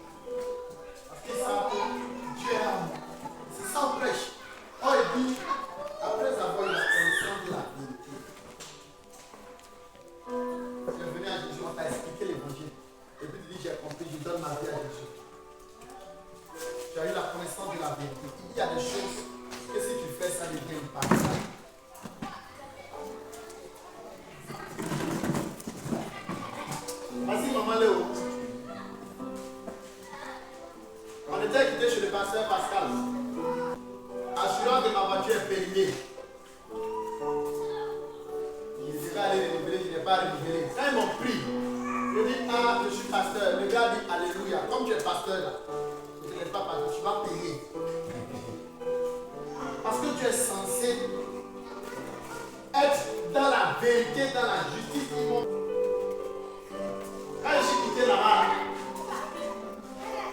Parce qu'ils savent que Dieu est amour. C'est ça on prêche. Oh, il dit, après avoir eu la connaissance de la vérité, tu es venu à Jésus, on t'a expliqué l'évangile. Et puis tu dis, j'ai compris, je donne ma vie à Jésus. Tu as eu la connaissance de la vérité. Il y a des choses que si tu fais, ça devient une part. Vas-y, maman Léo. On était quitté chez le pasteur Pascal. Assurance de ma voiture est périmée. Je ne sais pas aller renouveler, je n'ai pas renouvelé. Quand ils m'ont pris, je dis, ah, je suis pasteur. Le gars dit, alléluia. Comme tu es pasteur là, je ne sais pas pasteur, tu vas payer. Parce que tu es censé être dans la vérité, dans la justice. Quand je suis quitté là-bas,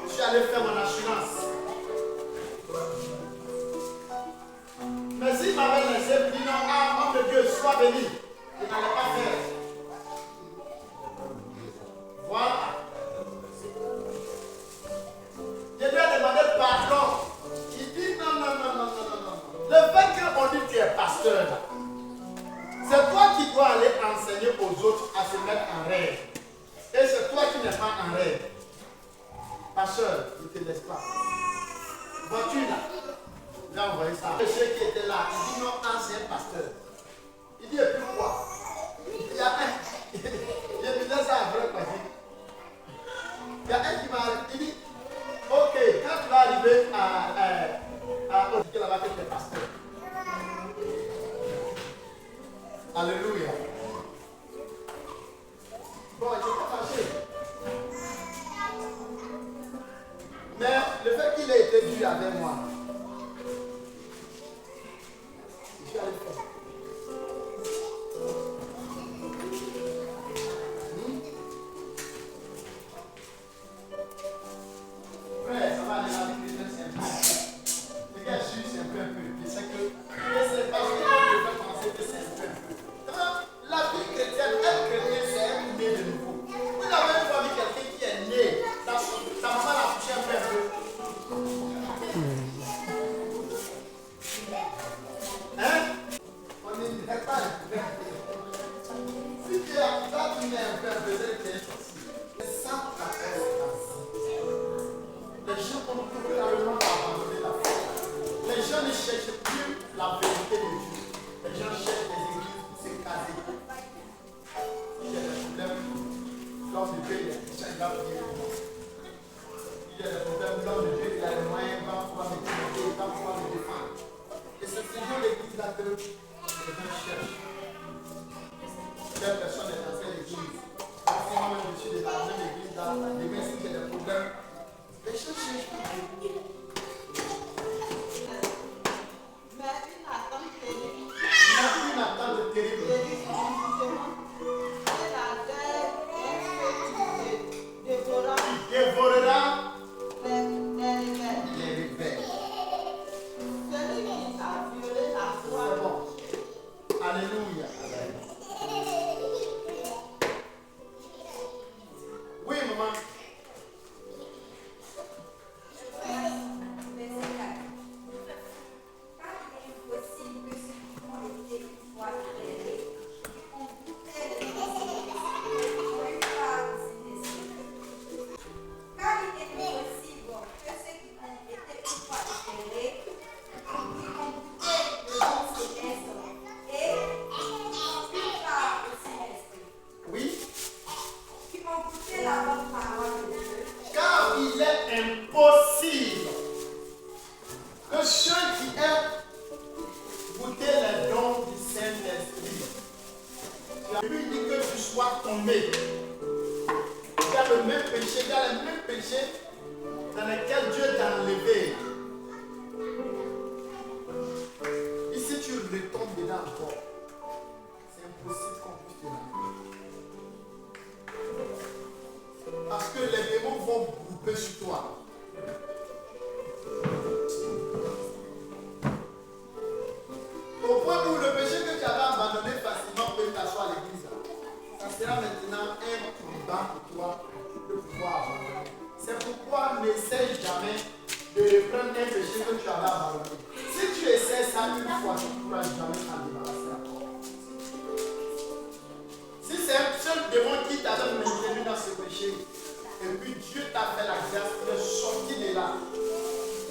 je suis allé faire mon assurance. Mais s'il m'avait laissé dire non, ah, homme de Dieu, sois béni, je n'allais pas faire. Voilà. Je lui ai demandé pardon. Il dit non, non, non, non, non, non, non. Le fait qu'on dit que tu es pasteur, c'est toi qui dois aller enseigner aux autres à se mettre en règle. Et c'est toi qui n'es pas en règle. Pasteur, ne te laisse pas. Vois-tu là? Là, on voyait ça. Le chef qui était là, il dit non, ancien pasteur. Il dit, et puis quoi? Il y a un. Je me disais ça après quoi. Il y a un qui m'a. Il dit, ok, quand tu vas arriver à là-bas, que tu es pasteur. Alléluia. Bon, j'étais fâché. Mais le fait qu'il ait été dur avec moi, je suis allé faire. Ouais, ça va aller la vie chrétienne, c'est un peu. Les gars, je suis un peu. Je sais que c'est parce que je peux penser que c'est un peu. La vie chrétienne, être chrétien, c'est être né de nouveau. Vous avez une fois vu quelqu'un qui est né, sa maman l'a touché un peu. Hein? On n'est pas si tu es là, tu n'es un peu, c'est que tu es sorti. C'est ça la personne. Les gens ont totalement abandonné la foi. Les gens ne cherchent plus la vérité de Dieu. Les gens cherchent des églises pour se caser. Il y a des problèmes. L'homme de Dieu, il va prier pour moi. Il y a des problèmes. L'homme de Dieu, il a les moyens, il va pouvoir me défendre, il va pouvoir me défendre. Et c'est toujours l'église là que les gens cherchent. Telle personne est dans cette église. Si moi-même je suis dans la même église là, demain si j'ai des problèmes, les gens cherchent pas. Mais une attente terrible. Une attente terrible. C'est la guerre qui Dévorera les rebelles. les rebelles. Celui qui a violé la foi. C'est bon. Alléluia. Oui, maman. Oui. Car il est impossible que ceux qui aiment goûter les dons du Saint-Esprit, tu as lui dit que tu sois tombé. Tu as le même péché, tu as les mêmes péchés dans lesquels Dieu t'a enlevé. Et si tu retombes dedans encore, c'est impossible qu'on puisse te l'enlever. Parce que tomber sur toi. Au point où le péché que tu avais abandonné facilement peut t'asseoir à l'église, ça sera maintenant un combat pour toi de pouvoir abandonner. C'est pourquoi n'essaye jamais de reprendre un péché que tu avais abandonné. Si tu essaies ça une fois, tu ne pourras jamais t'en débarrasser encore. Si c'est un seul démon qui t'avait maintenu dans ce péché, et puis Dieu t'a fait la grâce de sortir de là,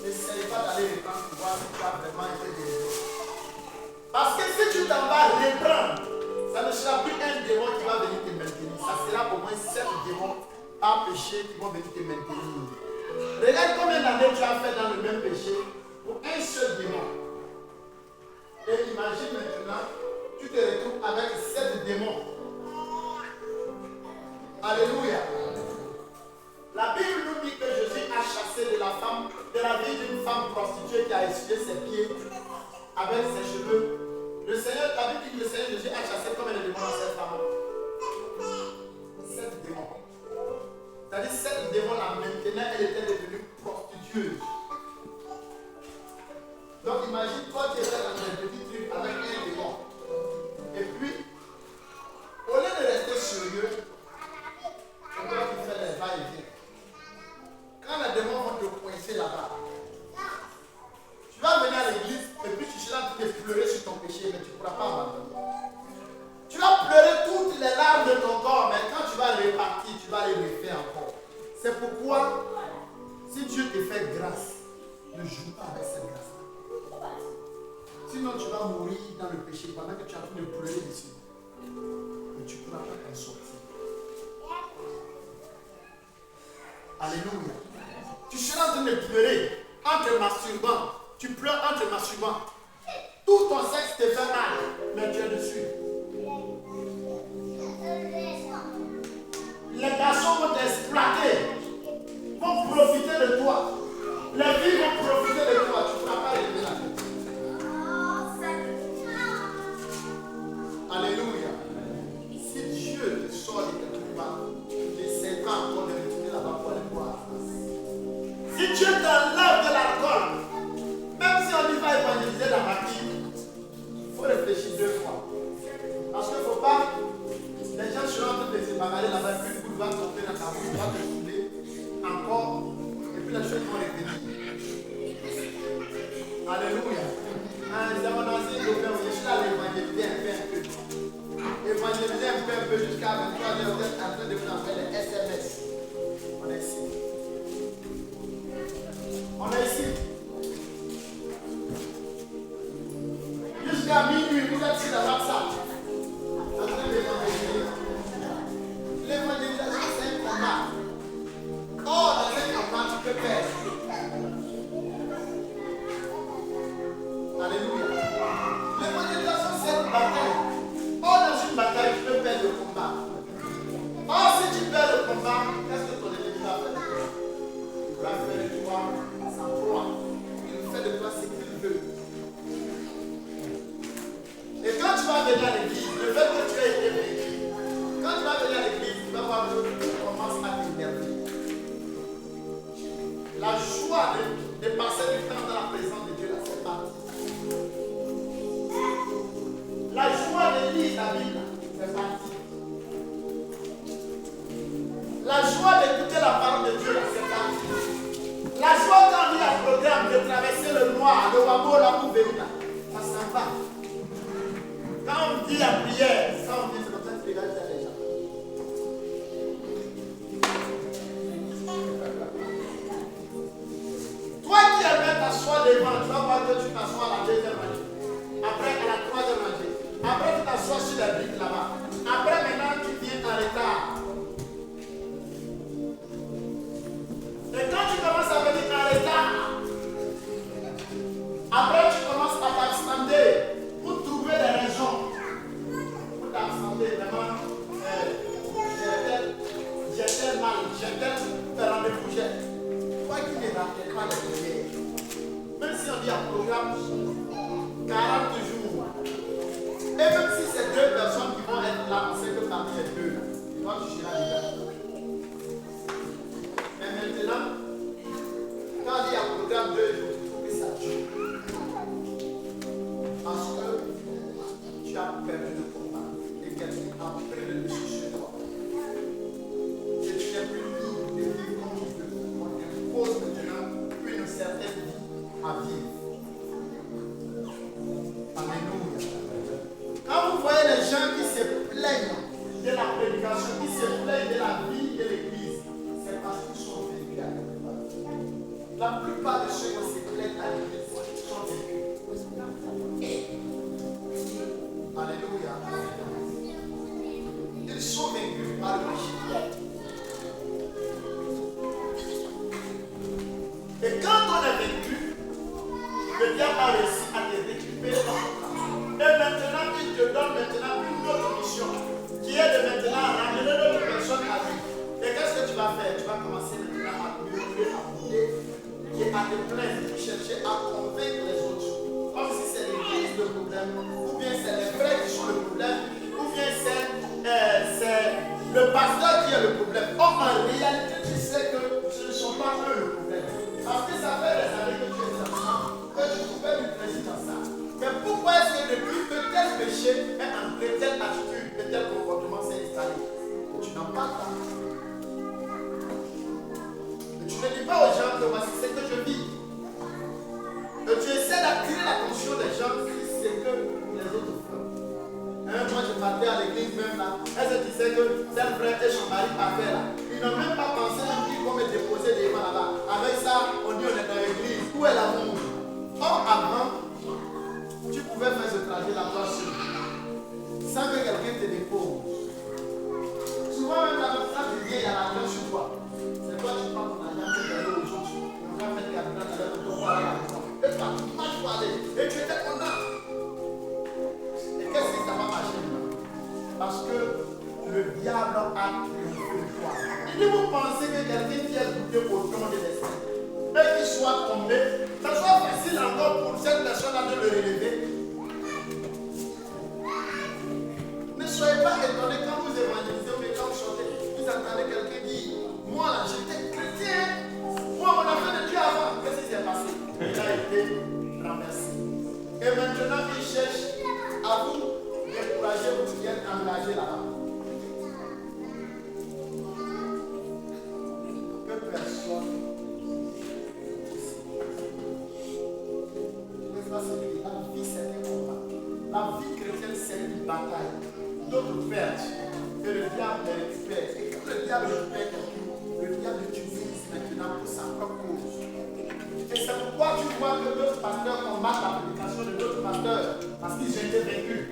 n'essaye pas d'aller reprendre pour voir si tu as vraiment été délivré. Parce que si tu t'en vas reprendre, ça ne sera plus un démon qui va venir te maintenir. Ça sera au moins 7 démons par péché qui vont venir te maintenir. Regarde combien d'années tu as fait dans le même péché pour un seul démon. Et imagine maintenant, tu te retrouves avec 7 démons. Alléluia. La Bible nous dit que Jésus a chassé de la vie d'une femme prostituée qui a essuyé ses pieds avec ses cheveux. Le Seigneur, la Bible dit que le Seigneur Jésus a chassé combien de démons dans cette femme? 7 démons. C'est-à-dire 7 démons la maintenaient, elle était devenue prostitueuse. Donc imagine toi qui étais dans un petit truc avec un démon. Et puis, au lieu de rester sérieux, c'est toi qui fais les va-et-vient. Quand les démons vont te coincer là-bas, tu vas venir à l'église et puis tu seras en train de pleurer sur ton péché, mais tu ne pourras pas abandonner. Tu vas pleurer toutes les larmes de ton corps, mais quand tu vas repartir, tu vas les refaire encore. C'est pourquoi, si Dieu te fait grâce, ne joue pas avec cette grâce-là. Sinon, tu vas mourir dans le péché pendant que tu es en train de pleurer dessus. Mais tu ne pourras pas t'en sortir. Alléluia. Tu seras en train de pleurer en te masturbant. Tu pleures en te masturbant. Tout ton sexe te fait mal, mais tu es dessus. Les garçons vont t'exploiter, vont profiter de toi. Les filles vont profiter de toi. Tu ne pourras pas relever la tête. Alléluia. Si Dieu te sort de quelque part, n'essaie pas encore de retourner là-bas pour aller voir. Si Dieu t'enlève de l'alcool, même si on y va évangéliser dans ma vie, il faut réfléchir 2 fois. Parce qu'il ne faut pas, les gens seront en train de se bagarrer là-bas, puis une boule va tomber dans ta bouche, va te saouler encore, et puis les choses vont revenir. Alléluia. C'est mon ancien copain, je suis là à évangéliser un peu. Évangéliser un peu jusqu'à 23h, vous êtes en train de vous en faire les SMS. On est ici. On est ici. Jusqu'à minuit, vous êtes sur la WhatsApp. En train d'évangéliser. L'évangélisation, c'est un combat. Or, dans un combat, tu peux perdre. Alléluia. L'évangélisation, c'est une bataille. Or, dans une bataille, tu peux perdre le combat. Or, si tu perds le combat, qu'est-ce que ton ennemi va faire de toi? Il va faire de toi sa proie. Il fait de toi ce qu'il veut. Et quand tu vas venir à l'église, le fait que tu aies été béni, quand tu vas venir à l'église, tu vas voir que tu commences à t'énerver. La joie de passer du temps dans la présence de Dieu, là, c'est parti. La joie de lire la Bible, c'est parti. La joie d'écouter la parole de Dieu, là, c'est parti. La joie quand on lit un programme de traverser le noir, le wabo, là, pour venir là, ça s'en va. Quand on dit la prière, ça on dit c'est comme ça que tu regardes les gens. Toi qui aimais t'asseoir devant, tu vas voir que tu t'assois à la 2e rangée. Après à la 3e rangée. Après tu t'assois sur la brique là. gens qui se plaignent de la prédication, qui se plaignent de la vie de l'église, c'est parce qu'ils sont vaincus à quelque part. La plupart de ceux qui se plaignent à l'église sont vaincus. Alléluia. Ils sont vaincus par le péché. Et quand on est vaincu, le diable a réussi à te récupérer dans ton camp. Et maintenant, il te donne maintenant une autre mission, qui est de maintenant ramener d'autres personnes à lui. Et qu'est-ce que tu vas faire? Tu vas commencer maintenant à murmurer, à bouder, et à te plaindre, chercher à convaincre les autres. Comme si c'est l'église le problème, ou bien c'est les frères qui sont le problème, ou bien c'est le pasteur qui est le problème. Or, en réalité, tu sais que ce ne sont pas eux le problème. Parce que ça fait des années que tu es dans ça, que tu pouvais du plaisir dans ça. Mais pourquoi est-ce que depuis que tel péché est entré, telle attitude, que tel comportement s'est installé, tu n'en parles pas? Et tu ne dis pas aux gens que voici ce que je vis. Et tu essaies d'attirer l'attention des gens sur ce que les autres font. Moi je partais à l'église même là, elle se disait que tel frère et son mari partaient là. Ils n'ont même pas pensé même qu'ils vont me déposer des mains là-bas. Avec ça, on dit on est dans l'église. Où est l'amour? Or avant, tu pouvais faire ce trajet là-bas seul, sans que quelqu'un te dépose. Souvent même quand tu viens, il y a l'argent sur toi. C'est toi qui prends ton argent pour donner aux autres. On va mettre l'argent dans le dos pour aller à la maison. Et toi, tu marches pour aller. Et tu étais content. Et qu'est-ce que ça va marcher maintenant? Parce que le diable a triomphé de toi. Et si vous pensez que quelqu'un qui a goûté au don de l'esprit et qu'il soit tombé, ça soit facile encore pour cette personne-là de le relever. Ne soyez pas étonnés quand vous évangélisez ou quand vous chantez, vous entendez quelqu'un dire, moi là j'étais chrétien, moi mon affaire de Dieu avant. Qu'est-ce qui s'est passé? Il a été renversé. Et maintenant il cherche à vous décourager, vous qui êtes engagés là-bas. Que personne. La vie c'est un combat. La vie chrétienne c'est une bataille. D'autres perdent et le diable les récupère. Et quand le diable récupère quelqu'un, le diable l'utilise maintenant pour sa propre cause. Et c'est pourquoi tu vois que d'autres pasteurs combattent la prédication de d'autres pasteurs parce qu'ils ont été vaincus.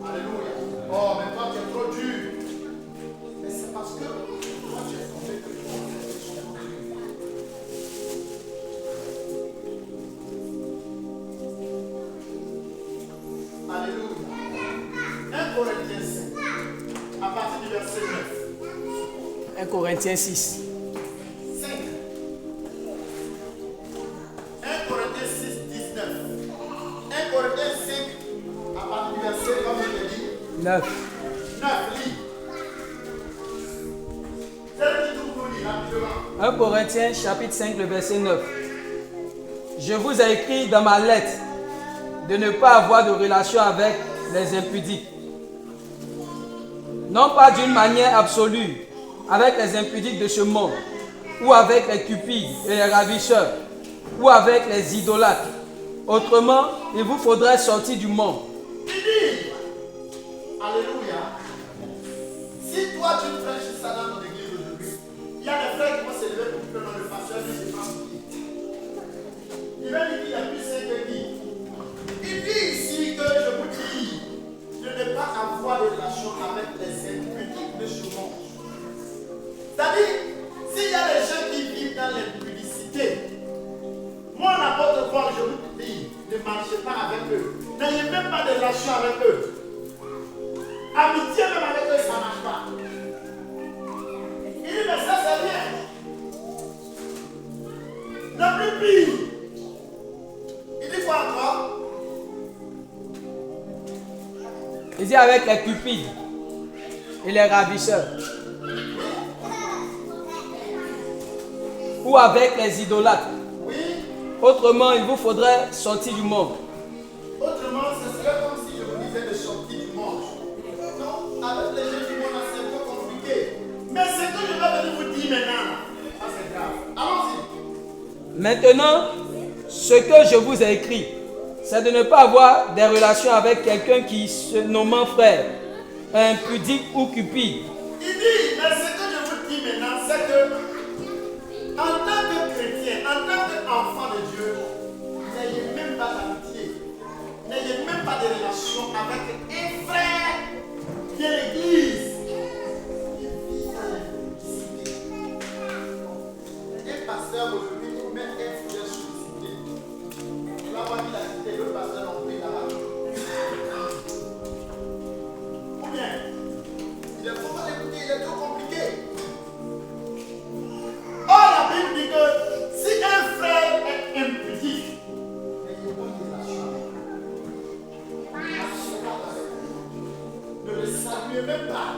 Alléluia. Oh, mais toi tu es trop dur. Mais c'est parce que toi tu es tombé que tu es Alléluia. 1 Corinthiens 5, à partir du verset 9. 1 Corinthiens 6. 5. 1 Corinthiens 6, 19. 1 Corinthiens 5, à partir du verset, comme je l'ai dit, 9. 9, lis. C'est le titre pour nous lire rapidement. 1 Corinthiens chapitre 5, le verset 9. Je vous ai écrit dans ma lettre de ne pas avoir de relation avec les impudiques. Non pas d'une manière absolue, avec les impudiques de ce monde, ou avec les cupides et les ravisseurs, ou avec les idolâtres. Autrement, il vous faudrait sortir du monde. Il dit, alléluia, si toi tu prêches ça dans ton église aujourd'hui, il y a des frères qui vont se lever pour prendre le pasteur et se prendre pour qui. Il va dire qu'il y a plus c'est que qui. Il dit ici que je vous dis de ne pas avoir de relation avec les impudiques de ce monde. C'est-à-dire, s'il y a des gens qui vivent dans l'impudicité, moi, n'importe quoi, je vous dis, ne marchez pas avec eux. N'ayez même pas de relation avec eux. Amitié même avec eux, ça ne marche pas. Il dit, mais ça, c'est rien. Le plus pire. Il dit quoi encore? Il dit avec les cupides et les ravisseurs, ou avec les idolâtres. Oui. Autrement, il vous faudrait sortir du monde. Autrement, ce serait comme si je vous disais de sortir du monde. Non, avec les gens du monde, c'est un peu compliqué. Mais ce que je vais venir vous dire maintenant, ça c'est grave. Allons-y. Maintenant, ce que je vous ai écrit, c'est de ne pas avoir des relations avec quelqu'un qui se nomme frère, impudique ou cupide. Il dit, mais ce que je vous dis maintenant, c'est que en tant que chrétien, en tant qu'enfant de Dieu, n'ayez même pas d'amitié, n'ayez même pas de relation avec un frère de l'église qui vit dans l'impudicité. Un pasteur aujourd'hui nous met un frère sollicité. Tu vas voir qu'il a quitté le pasteur non plus là-bas. Ou bien, il ne faut pas l'écouter, il est trop compliqué. Or, la Bible dit que si un frère est impudique, n'ayez pas de relation avec lui. Marchez pas avec lui. Ne le saluez même pas.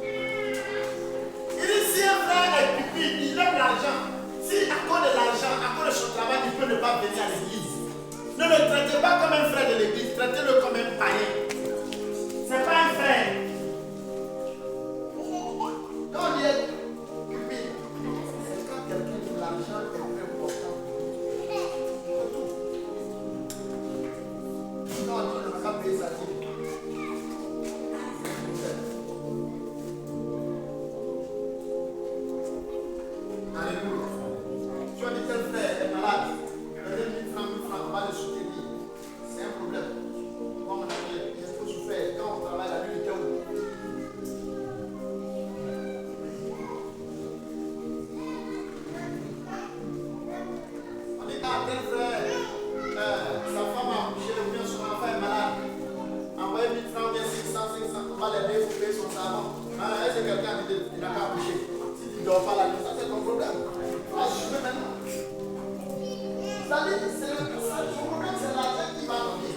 Il dit si un frère est cupide, il aime l'argent. Si à cause de l'argent, à cause de son travail, il peut ne pas venir à l'église. Ne le traitez pas comme un frère de l'église, traitez-le comme un païen. Ce n'est pas un frère. Quand on dit cupide, c'est quand quelqu'un dit l'argent est plus important. C'est tout. Quand on dit ne va pas payer sa dîme. Alléluia. Tu as dit tel frère est malade. Donne 1000 francs, on va le soutenir. C'est un problème. Comme on a dit, il faut souffrir. Quand on travaille la nuit, il est où? On dit, ah, tel frère, sa femme a accouché, ou bien son enfant est malade. Envoyez 1000 francs, bien 500, on va l'aider pour payer son savon. Est-ce que quelqu'un qui n'a pas accouché? Si tu ne dors pas la nuit, ça c'est ton problème. Assumez maintenant. C'est-à-dire, son problème, c'est l'argent qui va donner.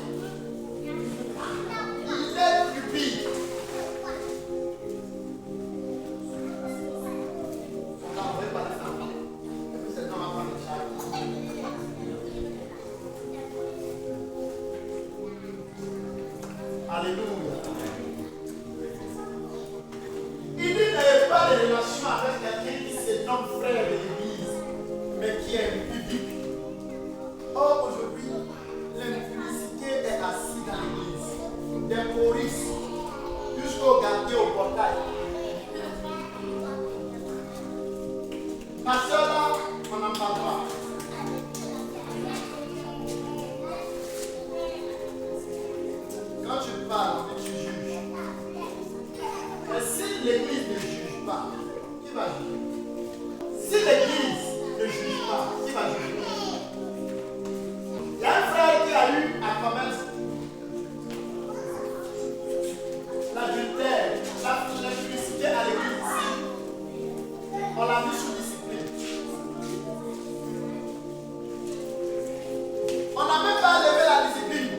Il est cupide. On va envoyer par la femme. Et puis cet homme va prendre le charge. Alléluia. Il dit n'ayez pas de relation avec quelqu'un qui se nomme frère de l'église, mais qui est impudique. Or, aujourd'hui, l'impudicité est assise dans l'église. Des choristes, jusqu'au gardien au portail. Pasteur là, on n'en parle pas. Quand tu parles, tu juges. Mais si l'église ne juge pas, qui va juger? Si l'église ne juge pas, qui va juger? Il y a un frère qui a eu à commettre l'adultère, l'impudicité à l'église. On l'a mis sous discipline. On n'a même pas levé la discipline.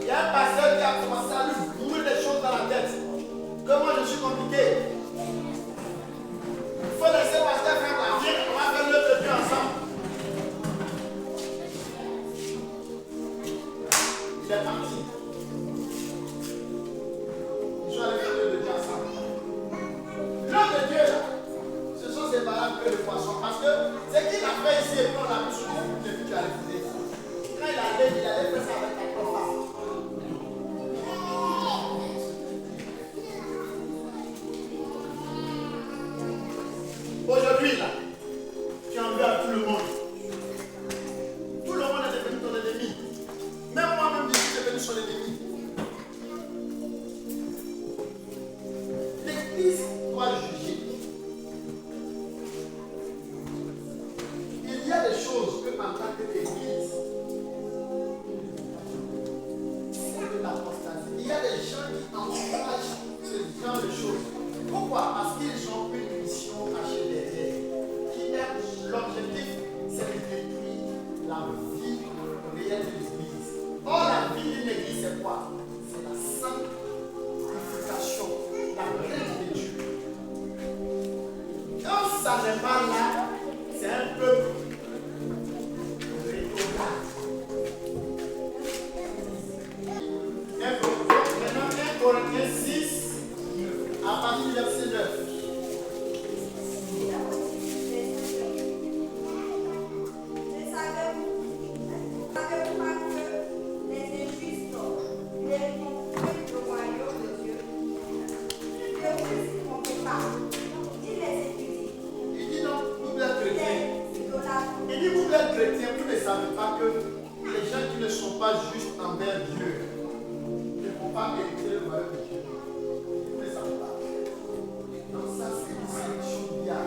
Il y a un pasteur qui a commencé à lui brûler des choses dans la tête. Que moi je suis compliqué. Il faut laisser le pasteur faire la vie. On va faire l'œuvre de Dieu ensemble. Il est parti. Je suis allé faire l'œuvre de Dieu ensemble. L'œuvre de Dieu là, ce sont ces balades que les poissons. Parce que c'est qu'il a fait ici et puis on l'a mis sur les films et puis tu as refusé. Quand il allait faire ça avec ta propre femme. Aujourd'hui, là, tu en veux à tout le monde. Tout le monde est devenu ton ennemi. Même moi-même, je suis devenu son ennemi. L'Église doit juger. Il y a des choses que, en tant qu'Église, c'est de l'apostasie. Il y a des gens qui encouragent ce genre de choses. Pourquoi? Parce qu'ils ont une mission cachée derrière. L'objectif, c'est de détruire la vie réelle de l'Église. Or, la vie d'une Église, c'est quoi? C'est la sanctification, la règle de Dieu. Quand ça n'est pas là, c'est un peuple rétrograde. Maintenant, 1 Corinthiens 6, à partir du verset 9. Ne savez-vous pas que les pas juste envers Dieu, ne faut pas hériter le royaume de Dieu. Il fait ça pas. Donc ça, c'est une sélection bien.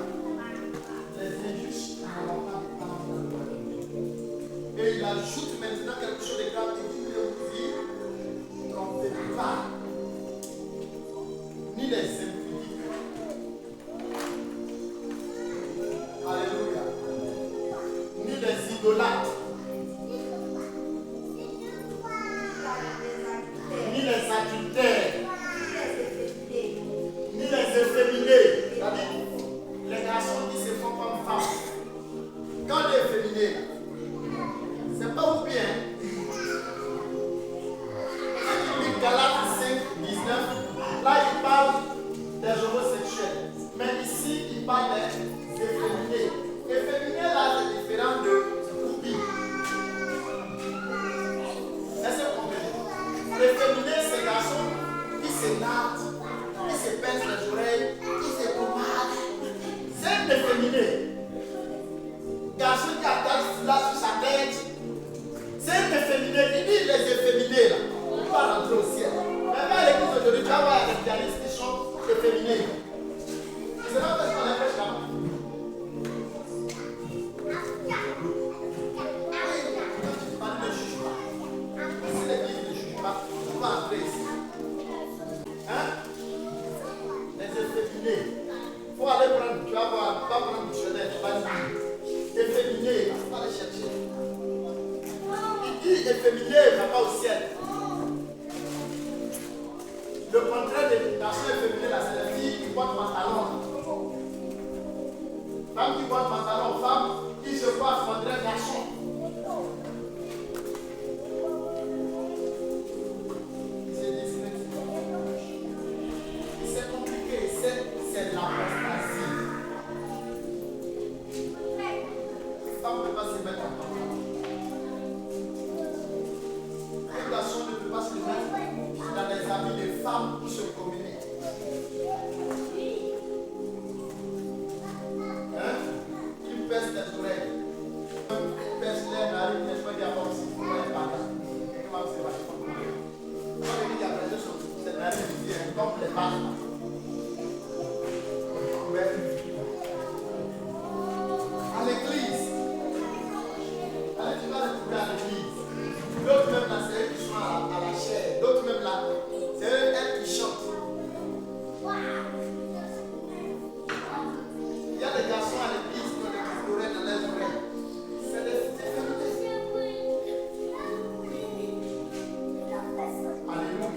Les injustes n'auront pas de part dans le royaume de Dieu. Et il ajoute maintenant quelque chose de grave. Il dit que vous dites, trompez pas, ni les impudiques. Alléluia. Ni les idolâtres. Ni les adultères. Ni les efféminés. C'est-à-dire, les garçons qui se font comme femmes. Quand les efféminés, c'est pas ou bien. Galates 5, 19, là il parle des homosexuels. Mais ici, il parle des efféminés. Efféminés, là, c'est différent de coupis. Est-ce que vous comprenez? Efféminés, c'est des garçons qui se lavent, qui se pincent les oreilles, qui se pommadent. C'est un efféminé. Garçon qui attache là sur sa tête. C'est un efféminé qui dit les efféminés là. On va rentrer au ciel. Même à l'église aujourd'hui, tu vas voir des pianistes qui sont efféminés. C'est pas parce qu'on les fait là. Ne juge pas. Si l'église ne juge pas, on va entrer ici. Hein? Les efféminés. Il faut aller prendre, tu vas voir, tu vas prendre un dictionnaire, tu vas lire. Efféminé, il faut aller chercher. Il dit efféminé, il ne va pas au ciel. Le contraire de l'éducation féminine, là, c'est les filles qui portent pantalon. Femmes qui portent pantalon, femmes qui se coiffent, on dirait garçon. C'est compliqué, c'est l'apostasie. Une femme ne peut pas se mettre en pantalon. Un garçon ne peut pas se mettre dans les habits de femmes pour se promener. Hein? Ils baissent les oreilles. Ils baissent les narines, les cheveux d'abord aussi pour les bagages. Comment c'est vachement compliqué. Quand les filles après sur ces narines, ils disent comme les bagages. À l'église. Allez, tu vas les trouver à l'église. D'autres même là, c'est eux qui sont à la chair. D'autres même là, c'est elles qui chantent. Il y a des garçons à l'église qui ont des oreilles dans les oreilles. C'est des féminines. Alléluia.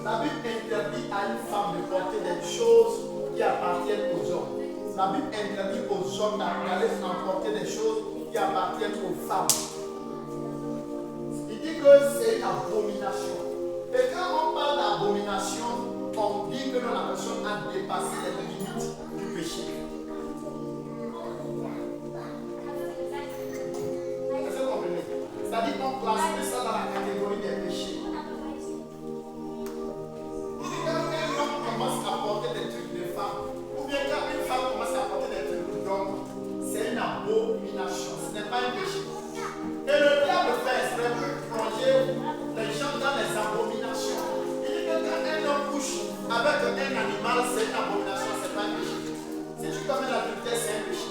La Bible interdit à une femme de porter des choses qui appartiennent aux hommes. La Bible interdit aux hommes d'aller emporter des choses qui appartiennent aux femmes. Il dit que c'est une abomination. Et quand on parle d'abomination, on dit que la personne a dépassé les limites du péché. Est-ce que vous comprenez? C'est-à-dire qu'on classe ça dans la catégorie des péchés. Il dit quand un homme commence à porter des trucs de femme, ou bien quand une femme commence à porter des trucs d'homme, c'est une abomination, ce n'est pas un péché. Et le diable fait exprès pour plonger les gens dans les abominations. Il dit que quand un homme couche avec un animal, c'est une abomination, c'est pas un péché. Si tu commets l'adultère, c'est un péché.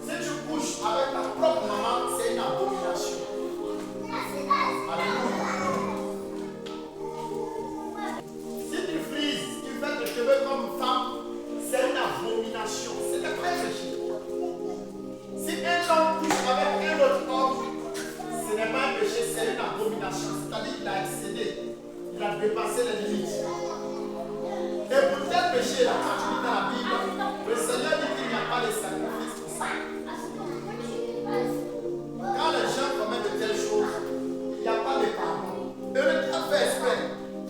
Si tu couches avec ta propre maman, c'est une abomination. Alléluia. Si tu frises, tu fais tes cheveux comme femme, c'est une abomination. C'est un péché. Si un homme couche avec un autre homme, ce n'est pas un péché, c'est une abomination. C'est-à-dire qu'il a excédé, il a dépassé les limites. Et pour tel péché-là, quand tu lis dans la Bible, le Seigneur dit qu'il n'y a pas de sacrifice pour ça. Quand les gens commettent de telles choses, il n'y a pas de pardon. Et le diable fait exprès.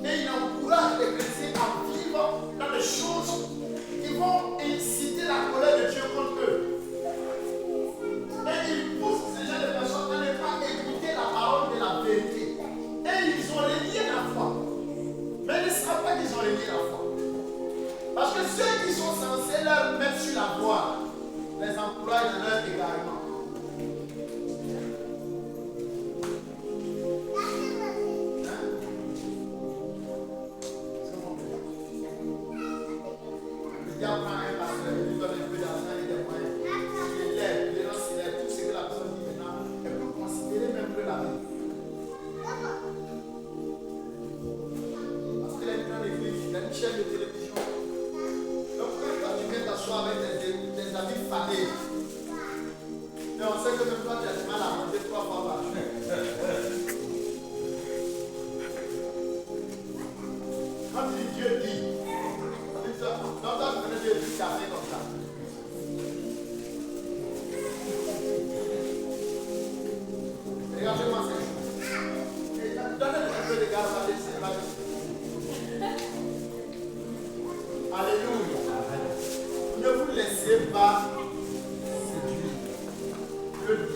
Et il encourage les chrétiens à vivre dans des choses qui vont inciter la colère de Dieu contre eux. Et il pousse ces gens de personnes à ne pas écouter la parole de la vérité. Et ils ont renié la foi. Mais ils ne savent pas qu'ils ont renié la foi. Parce que ceux qui sont censés leur mettre sur la voie,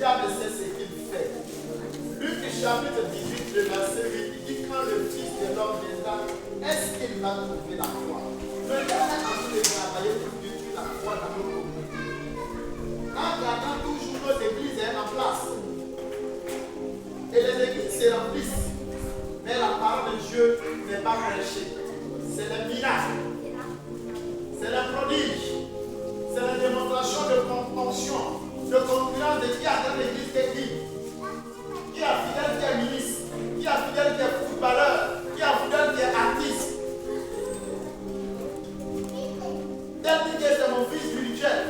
diable sait ce qu'il fait. Luc chapitre 18, le verset 8, il dit quand le Fils de l'homme viendra, est-ce qu'il va trouver la foi? Le diable est en train de travailler pour détruire la foi dans nos communautés. En gardant toujours nos églises en place. Et les églises se remplissent. Mais la parole de Dieu n'est pas prêchée. C'est le miracle. C'est le prodige. C'est la démonstration de compréhension, de concurrence de qui a dans l'église de qui a fidèle qui est ministre, qui a fidèle qui est footballeur, qui a fidèle qui est artiste. Tel dit que c'est mon fils spirituel.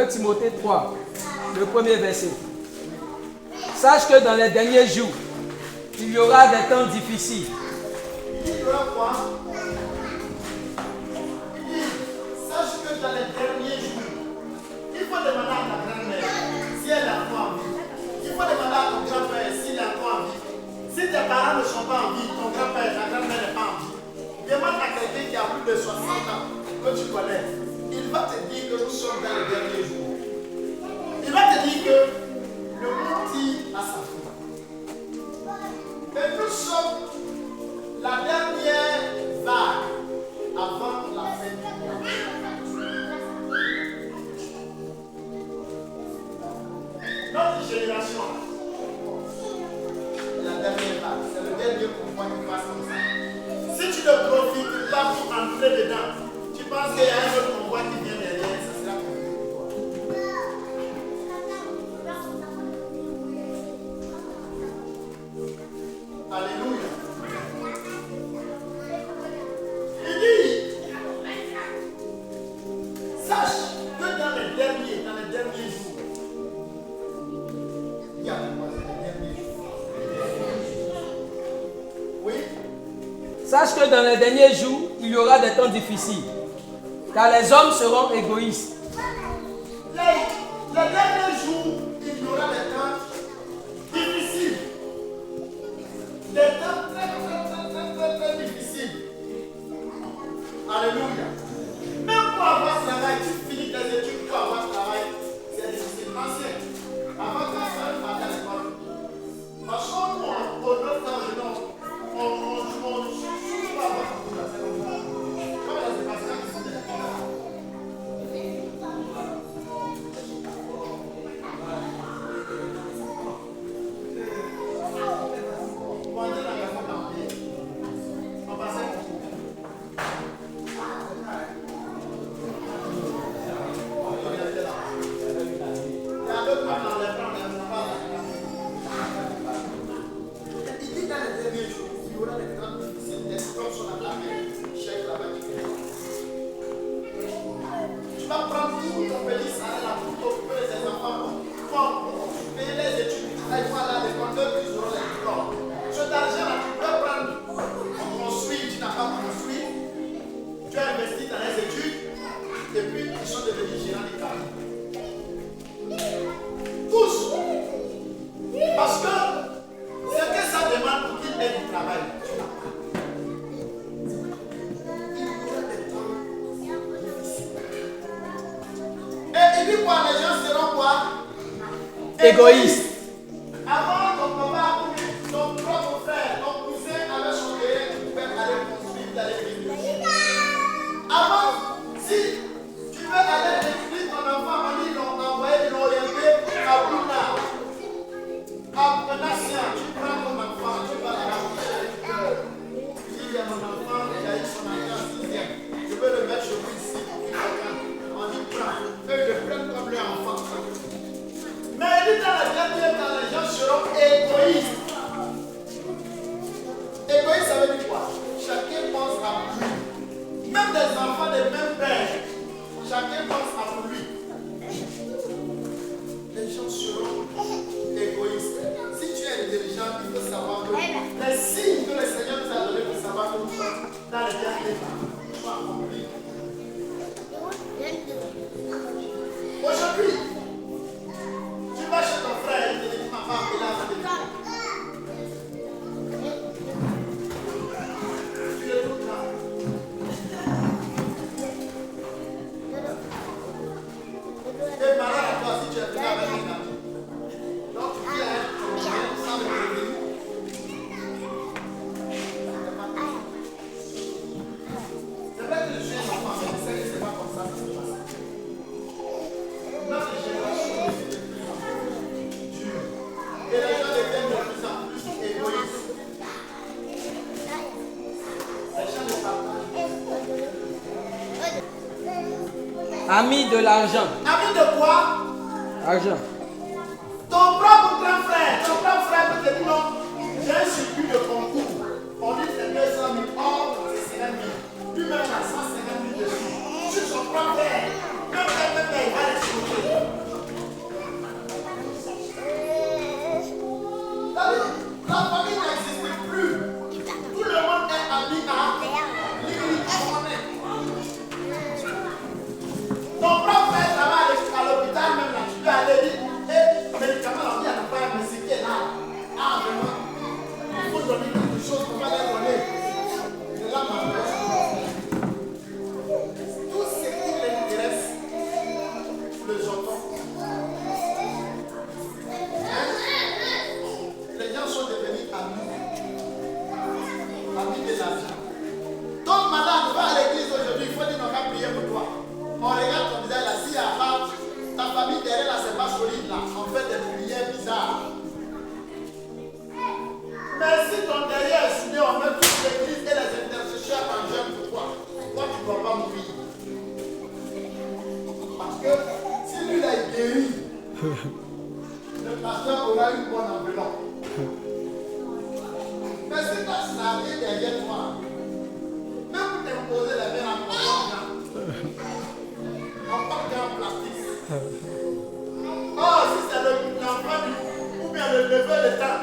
Timothée 3, le premier verset. Sache que dans les derniers jours, il y aura des temps difficiles. Il y aura quoi? Il dit, sache que dans les derniers jours, il faut demander à ta grand-mère si elle a encore en vie. Il faut demander à ton grand-père s'il a encore en vie. Si tes parents ne sont pas en vie, ton grand-père, ta grand-mère n'est pas en vie. Demande à quelqu'un qui a plus de 60 ans que tu connais. Il va te dire que nous sommes dans les derniers jours. Il va te dire que le monde tire à sa fin. Et nous sommes la dernière vague avant la fin du monde. Notre génération, la dernière vague, c'est le dernier convoi qui passe comme ça. Si tu ne profites pas pour entrer dedans, tu penses qu'il y a un autre convoi qui vient derrière, ça sera compliqué pour toi. Alléluia. Il dit, sache que dans les derniers jours, il y a les derniers jours. Oui. Sache que dans les derniers jours, il y aura des temps difficiles, car les hommes seront égoïstes. Les derniers jours, il y aura des temps difficiles. Des temps très difficiles. Alléluia. Même pour avoir travail, tu finis tes études pour avoir travail, c'est difficile. Ancien, avant que ça parte à l'école. Parce qu'on au notre temps, on joue pas avoir beaucoup d'affaires. Comment ça se passe quand ils sont des tu vas prendre tout ton pays, ça là pour t'occuper les enfants, pour payer les études. Là, il faut aller à l'école, ils auront les diplômes. Cet argent-là, tu peux prendre pour construire, tu n'as pas construit. Tu as investi dans les études, et puis ils sont devenus gérants des cartes. Tous. Parce que ce que ça demande pour qu'ils aient du travail, tu n'as pas. Et il dit quoi? Les gens seront quoi? Égoïstes. Avant, ton papa, ton propre frère, ton cousin avait son terrain qui pouvait aller construire, d'aller vivre. Avant Ami de l'argent. Ami de quoi? Argent. Ton propre grand frère, ton propre frère peut te dire non, j'ai un circuit de concours. On dit c'est 200 000, or c'est 50 000. Lui-même a 150 000 dessus. Sur son propre frère, même il va l'exploser. La famille n'existe plus. Tout le monde est ami à l'unité. Ton propre frère travaille à l'hôpital, même là, tu peux aller dire, médicaments, on dit à ton frère, mais c'est qui est là? Ah, vraiment, il faut donner quelque chose pour pas les donner. C'est là ma frère. Tout ce qui l'intéresse, le j'entends. Les gens sont devenus amis. Amis de l'argent. Ton malade va à l'église aujourd'hui, il faut dire qu'on va prier pour toi. On regarde ton visage là, si ta famille derrière là, c'est pas solide là, on fait des prières bizarres. Mais si ton derrière est soudé, on met toute l'église et les intercesseurs en jeûne pour toi. Toi, tu ne dois pas mourir. Parce que si lui là est guéri, le pasteur aura une bonne enveloppe. Mais si tu as snaré derrière toi, même pour t'imposer les mains en confiance, on parle en plastique. Oh, si c'est l'enfant ou bien le neveu de temps,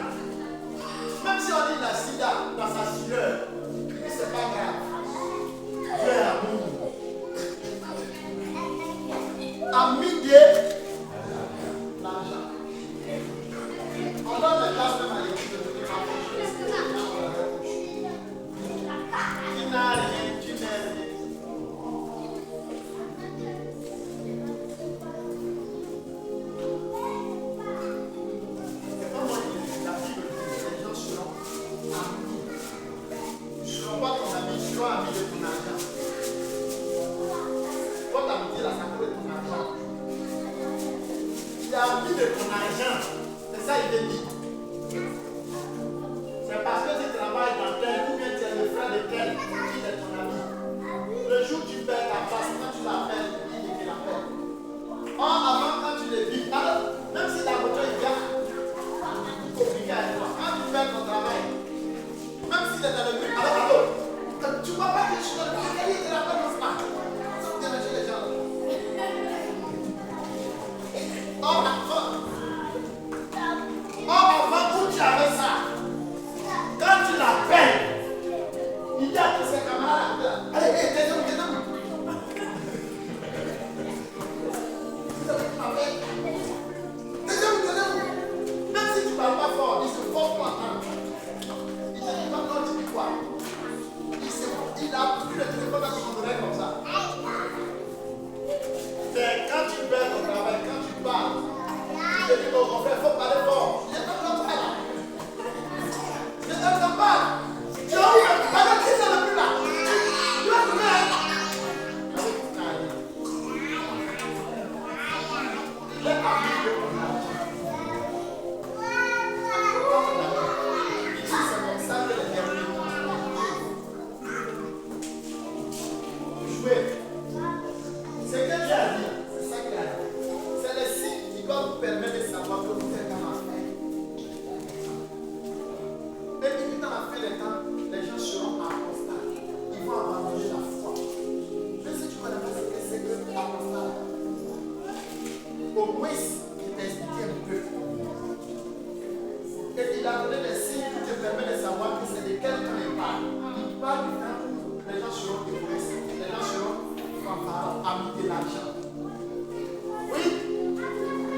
même si on dit la sida dans sa sueur, c'est pas grave. Dieu est amour. Ami de l'argent. On donne les places même à l'église de tu n'as rien, tu n'es rien. De ton argent, c'est ça il te dit. C'est parce que tu travailles dans tel ou bien tu es le frère de tel qui est ton ami. Le jour où tu perds ta place, quand tu l'appelles, il te l'appelle. Or, avant, quand tu le vis, même si la voiture est bien compliquée avec toi, quand tu perds ton travail, même si tu es dans le but, alors, tu ne vois pas que je suis dans le but, il te l'appelle dans ce pas. Ça vous dérange les gens. Or, avant où tu avais ça, quand tu l'appelles, il dit à tous ses camarades, allez, taisez-vous. Taisez-vous. Même si tu ne parles pas fort, il se force pour entendre. Il te dit pas non, tu dis quoi? Il a pris le téléphone dans son oreille comme ça. Mais quand tu perds ton travail, quand tu parles, il te dit, oh mon frère, il faut parler fort. Je t'entends pas là. Je t'entends pas. Tu as oublié, pendant qu'il est le plus là. Tu vas trouver un. Il est ami de ton argent. Ici, c'est comme ça que les derniers jouer. C'est que Dieu a dit. C'est ça qu'il a dit. C'est les signes qui doivent vous permettre de savoir que vous êtes dans l'affaire. Et puis dans la fin des temps, les gens seront apostats. Ils vont abandonner la foi. Mais si tu connais pas ce que c'est que l'apostat, au moins, il t'a expliqué un peu. Et il a donné des signes qui te permettent de savoir que c'est de quel temps il parle. Il parle du temps où les gens seront égoïstes. Les gens seront amis de l'argent. Oui?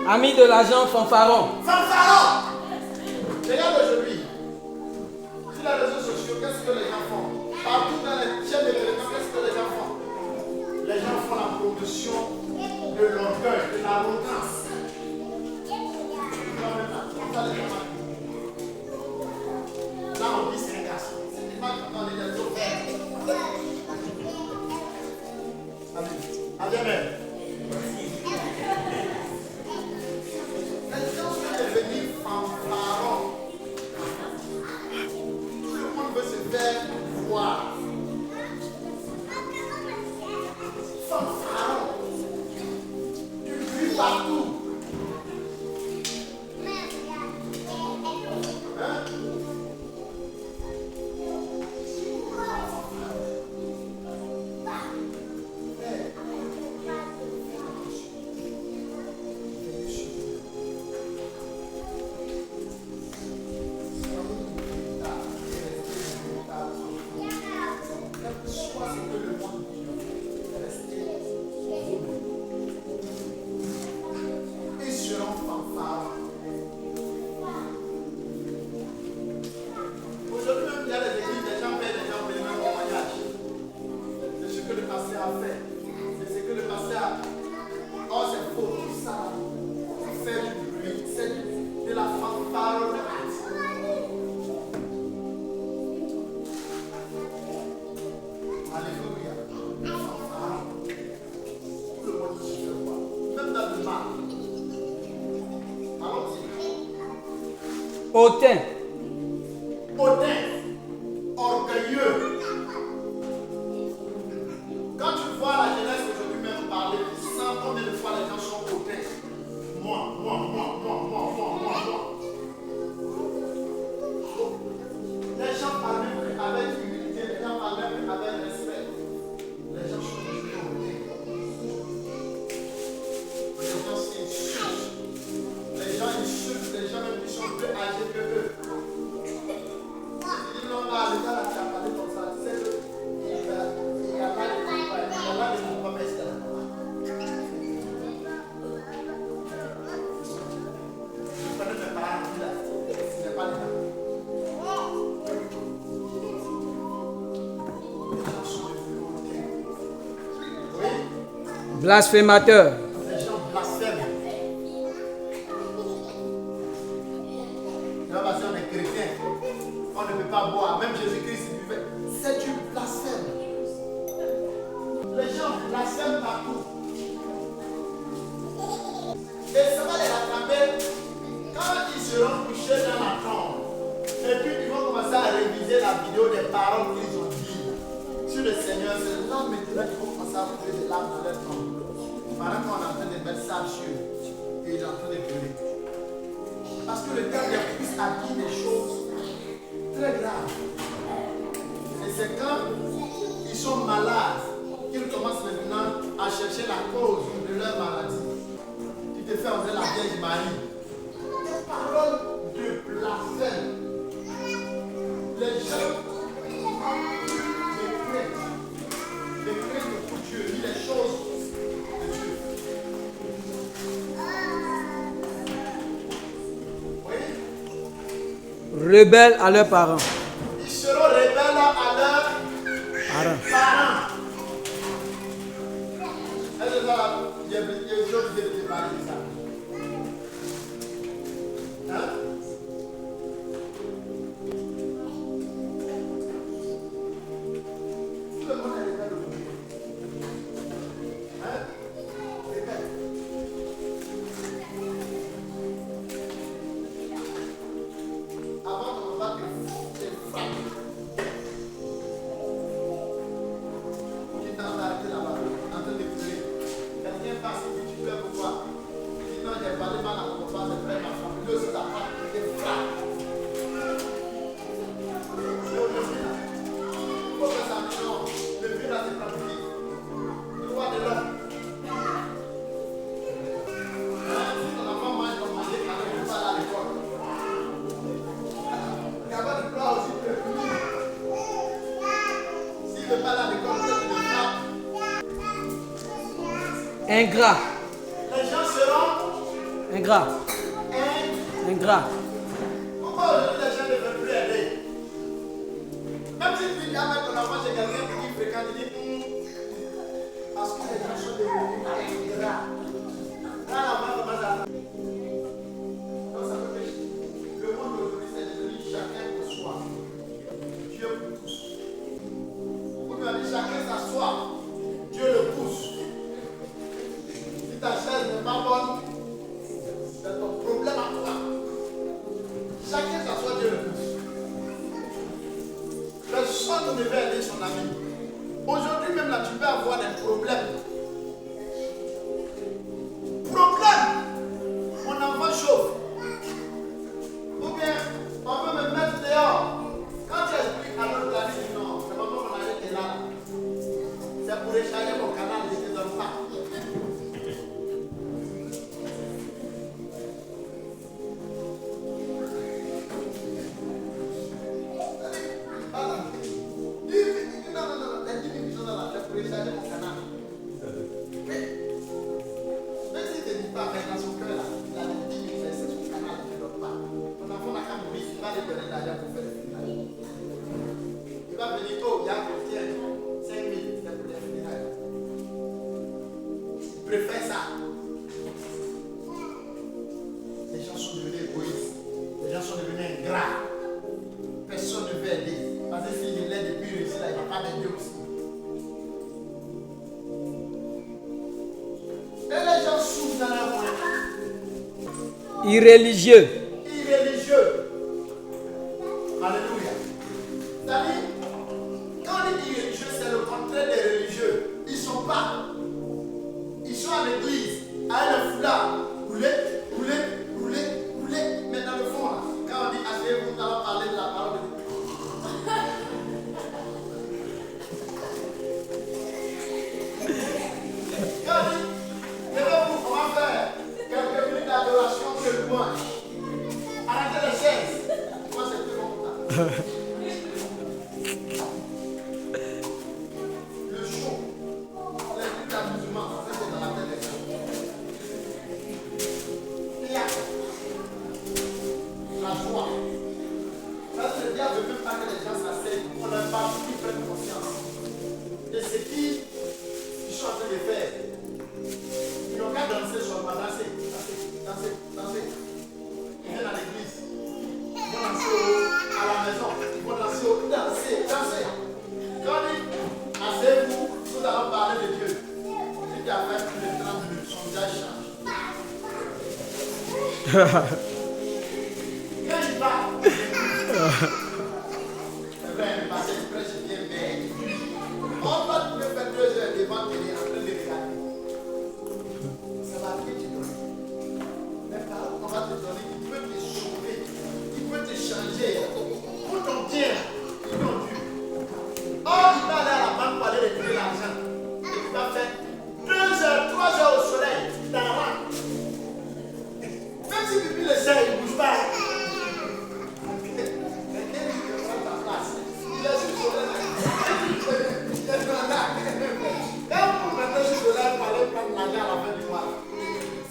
Amis de l'argent, fanfaron. Fanfaron! Regarde aujourd'hui. Sur les réseaux sociaux, qu'est-ce que les gens font? Partout dans les chaînes de télévision, qu'est-ce que les gens font? Les gens font la promotion de l'orgueil, de l'arrogance. Là, on dit c'est un garçon. C'est pas dans les réseaux. Allez, amen. Les gens sont devenus fanfarons. Tout le monde veut se faire voir. Fanfarons. hautain, hautain, orgueilleux. Quand tu vois la jeunesse aujourd'hui même parler, tu sens combien de fois les gens sont hautains. Moi. Les gens parlent même avec humilité, les gens parlent même avec respect. Les gens sont devenus hautains. Les gens s'insultent. Les gens insultent les gens même qui sont plus âgés que eux. Tu dis non, là, les gars, là, tu as parlé comme ça. Tu sais qu'il y a là des promesses là. Je connais mes parents là. Ce n'est pas les gens. Les gens sont devenus hautains. Oui. blasphémateur, Les gens blasphèment. Non, parce qu'on est chrétien. On ne peut pas boire. Même Jésus-Christ buvait. C'est du blasphème. Les gens blasphèment partout. Et ça va les rattraper quand ils seront couchés dans la tombe. Et puis ils vont commencer à réviser la vidéo des paroles qu'ils ont dit sur le Seigneur. C'est là maintenant qu'ils vont commencer à trouver des larmes dans leur tombe. Pendant qu'on est en train de mettre ça sur eux, et il est en train de pleurer. Parce que le cœur des Christ a dit des choses très graves. Et c'est quand ils sont malades qu'ils commencent maintenant à chercher la cause de leur maladie. Tu te fais entrer la Vierge Marie. Des paroles de blasphème. Les gens ne craignent pour Dieu, ni les choses de Dieu. Oui? rebelles à leurs parents. Ils seront rebelles à leurs parents. Est-ce que ça, il y a des choses qui viennent de parler de ça? Hein? Tout le monde est rebelle aujourd'hui. Hein? Rebelle. Avant qu'on va te frapper. Tu t'es arrêté là-bas, en train de pleurer. Quelqu'un passe et dit, tu pleures pourquoi? Tu dis non, j'ai parlé mal à mon papa, c'est frère, ma femme. Lui aussi, ta femme, il te frappe. Mais aujourd'hui, là, il faut faire ça maintenant. Le vieux là, c'est pratique. Le roi de l'homme. Si ton enfant mange comme manger, il ne peut pas aller à l'école. Capable de pleurer aussi, tu peux punir. S'il ne veut pas aller à l'école, tu le frappes. Ingrat, Les gens seront ingrat, ingrat. Pourquoi aujourd'hui les gens ne veulent plus aider? Même si tu dis avec ton enfant chez quelqu'un qui fréquente, il dit parce que les gens sont devenus ingrats. Quand l'enfant commence à donc ça veut dire le monde aujourd'hui c'est devenu chacun pour soi. Dieu pour tous. Beaucoup nous dit chacun s'assoit, Dieu le pousse. Si ta chaise n'est pas bonne, c'est ton problème à toi. Chacun s'assoit, Dieu le pousse. Personne ne veut aider son ami. Aujourd'hui même là, tu peux avoir des problèmes. Problème! Mon enfant chauffe. Ou bien, on veut me mettre dehors. Quand tu expliques à l'autre, il dit non, c'est pas mon ami qui est là. C'est pour recharger mon canal, je ne te donne pas. Il va venir tôt, il y a tiens, 5 000, c'est pour les funérailles. Il préfère ça. Les gens sont devenus égoïstes. Les gens sont devenus ingrats. Personne ne veut aider. Parce que s'il est depuis réussi là, il ne va pas m'aider aussi. Et les gens souffrent dans leur coin. Irréligieux, Irréligieux. Quand il va, le passé du prêche vient bien. On va te faire 2 heures devant télé en train de regarder. Ça va vite te donner. Mais par on va te donner, il peut te sauver, il peut te changer. Pour ton bien, ils t'ont dû. Or, il va aller à la banque pour aller retirer l'argent. Et tu vas faire 2 heures, 3 heures au soleil, dans la banque. Même si depuis le sel, il ne bouge pas.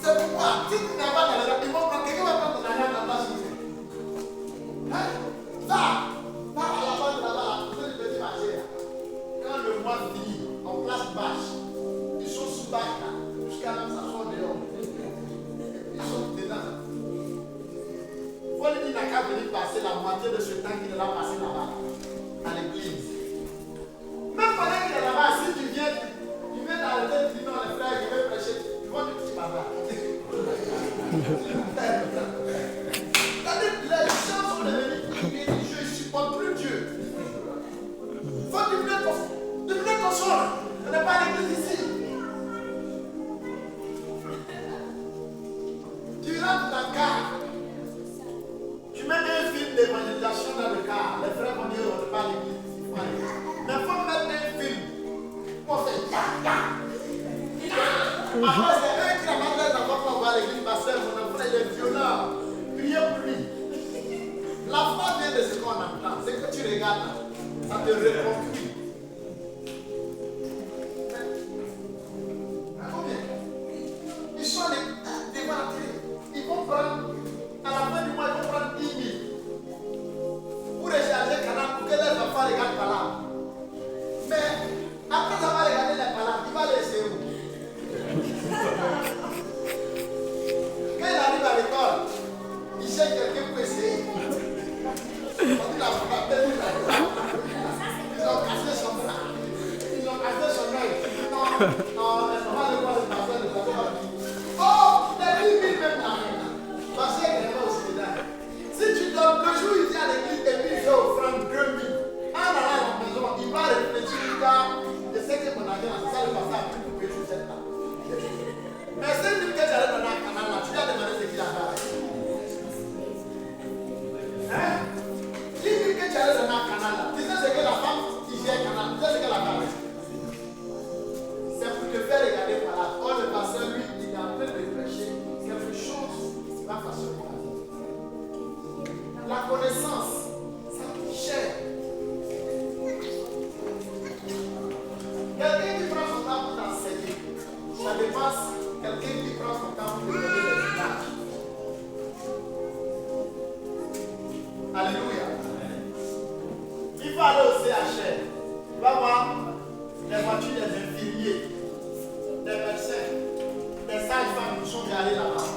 C'est pourquoi, si tu n'as pas d'argent, ils vont prendre quelqu'un va prendre ton argent dans ta société. Va à la banque là-bas, tu fais du petit marché. Quand le mois finit, en place bâche, ils sont sous bâche là, jusqu'à là, ça sort dehors. Ils sont dedans. Il faut lui dire n'a qu'à venir passer la moitié de ce temps qu'il a passé là-bas, à l'église. Même pendant qu'il est là-bas, si tu viens dans le tête, tu dis non, les frères, je vais prêcher, ils vont dire que tu vas là. Les gens sont devenus religieux, ils ne supportent plus Dieu. Il faut devenir ton sort. On n'est pas à l'église ici. Tu rentres dans le car. Tu mets un film d'évangélisation dans le car. Les frères vont dire on n'est pas à l'église ici. Mais il faut mettre un film. On fait ya. Après, c'est eux qui la mandent d'abord pour voir l'église parce que mon enfant il est violent. Priez pour lui. La foi vient de ce qu'on entend. C'est que tu regardes, ça te reconstruit. Ils sont devant la télé. Ils vont prendre, à la fin du mois, ils vont prendre 10 000 pour recharger le canal pour que les enfants regardent par là. Mais après ça va regarder les palabres, il va laisser où? Quand il arrive à l'école, il cherche quelqu'un pour essayer. Ils ont cassé son bras. Ils ont cassé son œil. Non, on va le voir le pasteur de la vie. Oh, les 10 000 même là. Parce qu'il y a aussi dedans. Si tu donnes le jour, il vient à l'église et puis il fait offrande 2 000. En allant à la maison, il va réfléchir, il va. Je sais que mon argent, c'est ça le pasteur a pu couper sur cette table. Mais c'est lui que tu allais donner un canal là, tu lui as demandé ce qu'il a fait. Hein? Dis-lui que tu allais donner un canal là. Tu sais ce que la femme qui gère le canal, tu sais ce qu'elle a fait. C'est pour te faire regarder par là. Or, le pasteur, lui, il est en train de prêcher quelque chose qui va façonner ta vie. La connaissance, ça coûte cher. Quelqu'un qui prend son temps pour t'enseigner, ça dépasse quelqu'un qui prend son temps pour te donner des images. Alléluia. Il faut aller au CHR. Tu vas voir les voitures des infirmiers, des médecins, des sages-femmes qui sont garées là-bas.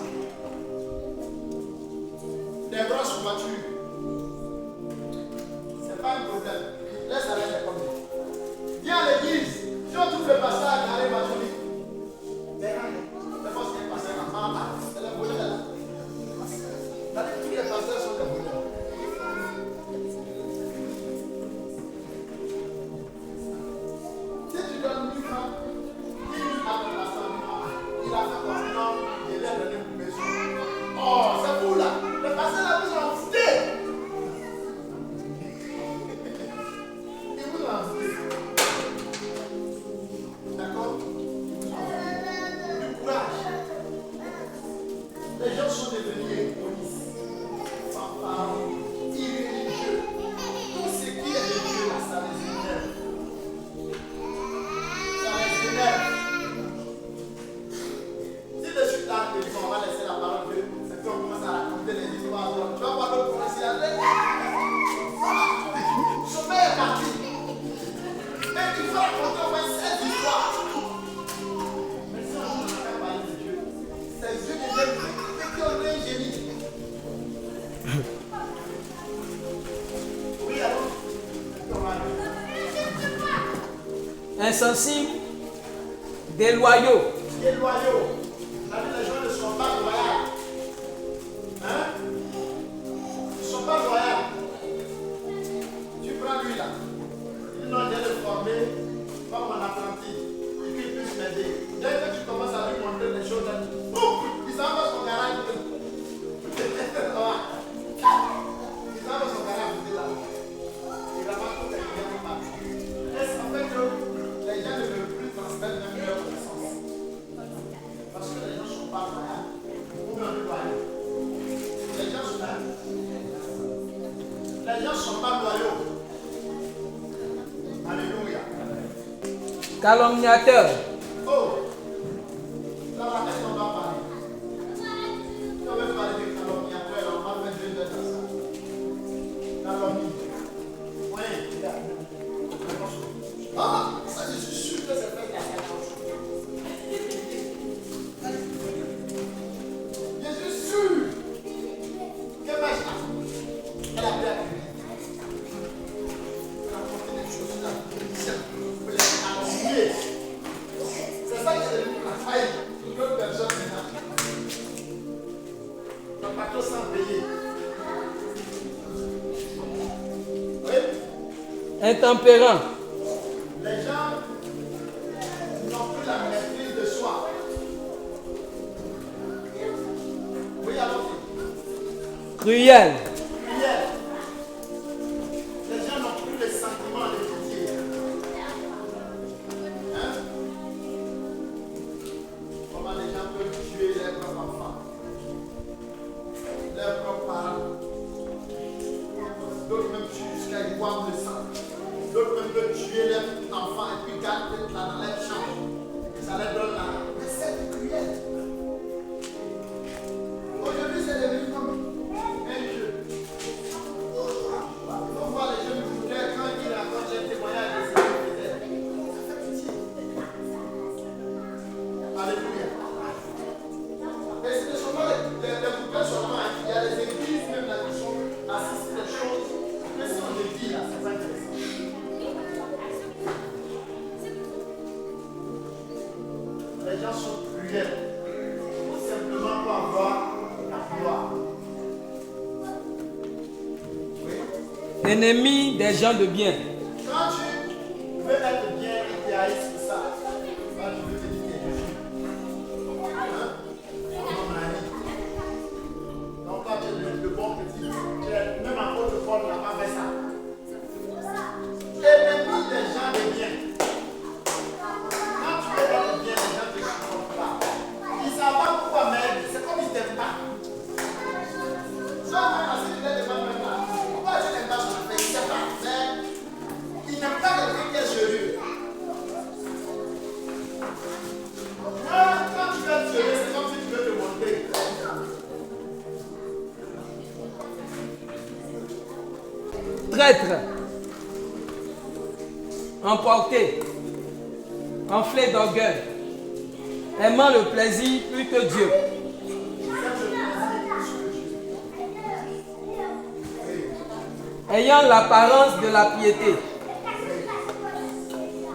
Des grosses voitures. C'est pas un problème. Laisse aller les combien. Viens à l'église. Si on trouve le pasteur à garé voiture, c'est parce qu'il est passé en maman. C'est le voleur là. Tous les pasteurs sont des voleurs. Si tu donnes 1000 francs, 10 000 à ton pasteur, il a fait quoi? Non, il est donné pour maison. Oh, c'est vous là. Le pasteur là, vous en foutez. Il vous en foutez. D'accord? Du courage. Les gens sont devenus égoïstes, fanfarons, irréligieux. Tout ce qui est de Dieu là, ça les énerve. Ça les énerve. Si de suite là, on va laisser la parole de c'est qu'on commence à raconter les histoires. Tu vas voir l'autre commencer à dire son père est parti. Mais il faut raconter au moins 16 histoires. Mais si on n'a pas parlé de Dieu, c'est Dieu qui vient qui ont un génie. Oui, alors. Insensibles, déloyaux. Déloyaux. La vie des gens ne sont pas loyaux. sont pas loyaux. Alléluia. Calomniateur. Oh, là, qu'est-ce qu'on va parler? On va parler de calomniateur, on va faire 2 heures dans ça. Calomnie. Oui, ah, ça, je suis sûr que c'est fait la je suis sûr que ma elle a bien appris. Elle a apporté des choses là. Vous les calomnier. C'est ça qui est devenu la faille pour d'autres personnes maintenant. Le bateau sans payer. Oui? Intempérant. Les gens n'ont plus la maîtrise de soi. Oui, allons-y. Cruel. Prière. Les gens n'ont plus les sentiments de pitié. Hein? Comment les gens peuvent tuer leurs propres enfants, leurs propres parents. D'autres même tuent jusqu'à y boire le sang. D'autres même peuvent tuer leurs enfants et puis garder là dans leur chambre. Et ça leur donne la. Mais c'est cruel. Aujourd'hui, c'est devenu comme un jeu. Il faut voir les jeunes fouteurs quand ils racontent les témoignages de ce qu'ils faisaient. Ça fait pitié. Alléluia. Mais ce ne sont pas les fouteurs seulement. Il y a des églises même là qui sont assises des choses. Mais si on les dit là, c'est pas intéressant. Les gens sont cruels. Tout simplement pour avoir la gloire. Oui. Ennemi des gens de bien. Quand tu veux être bien et tu haïs pour ça, quand tu veux te dire que je suis. Hein? Comme mon ami. Donc quand tu es le bon petit, même apôtre Paul n'a pas fait ça. Ennemi des gens de bien. Quand tu veux être bien, les gens ne te supportent pas. Ils ne savent pas pourquoi, mais c'est comme ils ne t'aiment pas. Soit même si tu ne t'aimes pas même là. Pourquoi tu n'aimes pas son affaire? Il ne sait pas. Mais il n'aime pas quelqu'un qui est sérieux. Quand tu veux être sérieux, c'est comme si tu veux te montrer. Traître. Emporté. Enflé d'orgueil. Aimant le plaisir plus que Dieu. Ayant l'apparence de la piété.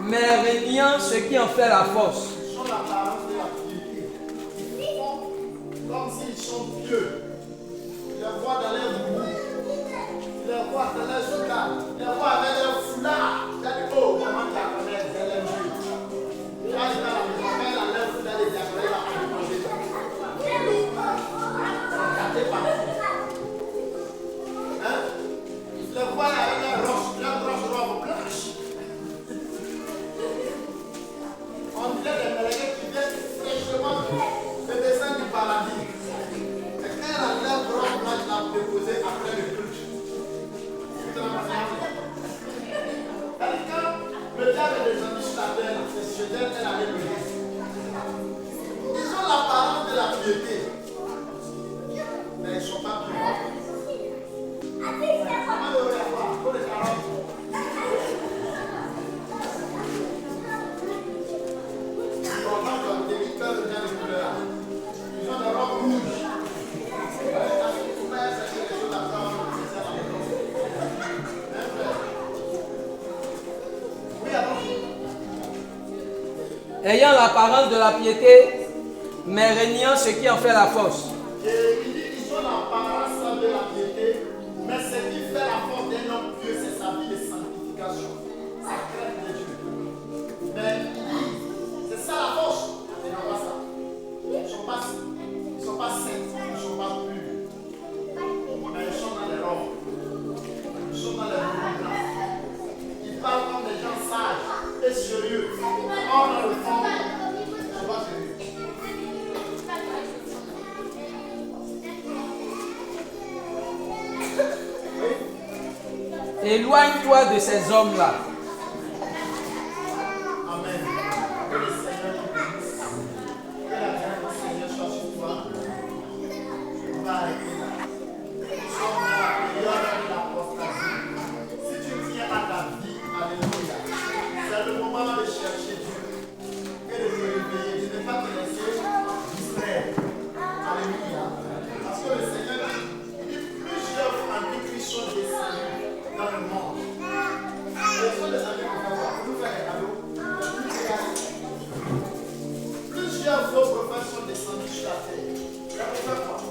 Mais régnant ce qui en fait la force. Ils sont l'apparence de la piété. Ils font comme s'ils sont pieux. Tu les vois dans leur boubou. Tu les vois dans leur soutane. Tu les vois avec leur foulard. Tu as dit, oh, comment tu as connu elle aime Dieu. Tu as dit dans la maison, quand elle enlève le foulard des diaconnes, elle a envie de manger. Regardez partout. Hein? Tu les vois avec leur grosse robe blanche. On dirait des mélègues qui viennent fraîchement de descendre du paradis. Et quand elle enlève robe blanche, la déposer après le culte. C'est quand le diable est descendu sur la terre, c'est chez elle, elle avait le risque. Ils ont l'apparence de la piété, mais ils ne sont pas pieux. Comment le voir pour les carottes? Ils ont des liqueurs de bien de couleur. Ils ont des robes rouges. Ayant l'apparence de la piété, mais régnant ce qui en fait la force. Et il dit qu'ils ont l'apparence de la piété, mais ce qui fait la force d'un homme pieux, c'est sa vie de sanctification, sa crainte de Dieu. Mais il dit, c'est ça la force. Ils n'ont pas ça. Ils ne sont pas saints, ils ne sont pas purs. Mais ils sont dans les robes. Ils sont dans les robes blancs. Ils parlent comme des gens sages et sérieux. Or, dans le fond, ils ne sont pas sérieux. Éloigne-toi de ces hommes-là. Amen. Que le Seigneur te bénisse. Que la grâce du Seigneur soit sur toi. On va arrêter là. Nous sommes dans la période de l'apostasie. Si tu tiens à ta vie, alléluia, c'est le moment de chercher Dieu et de te réveiller, de ne pas te laisser distraire. Alléluia. Parce que le Seigneur dit plusieurs antichrists sont descendus dans le monde. Ce sont des amis qu'on va voir. Pour nous faire des cadeaux. Plusieurs faux prophètes sont descendus sur la terre. Ça peut faire quoi?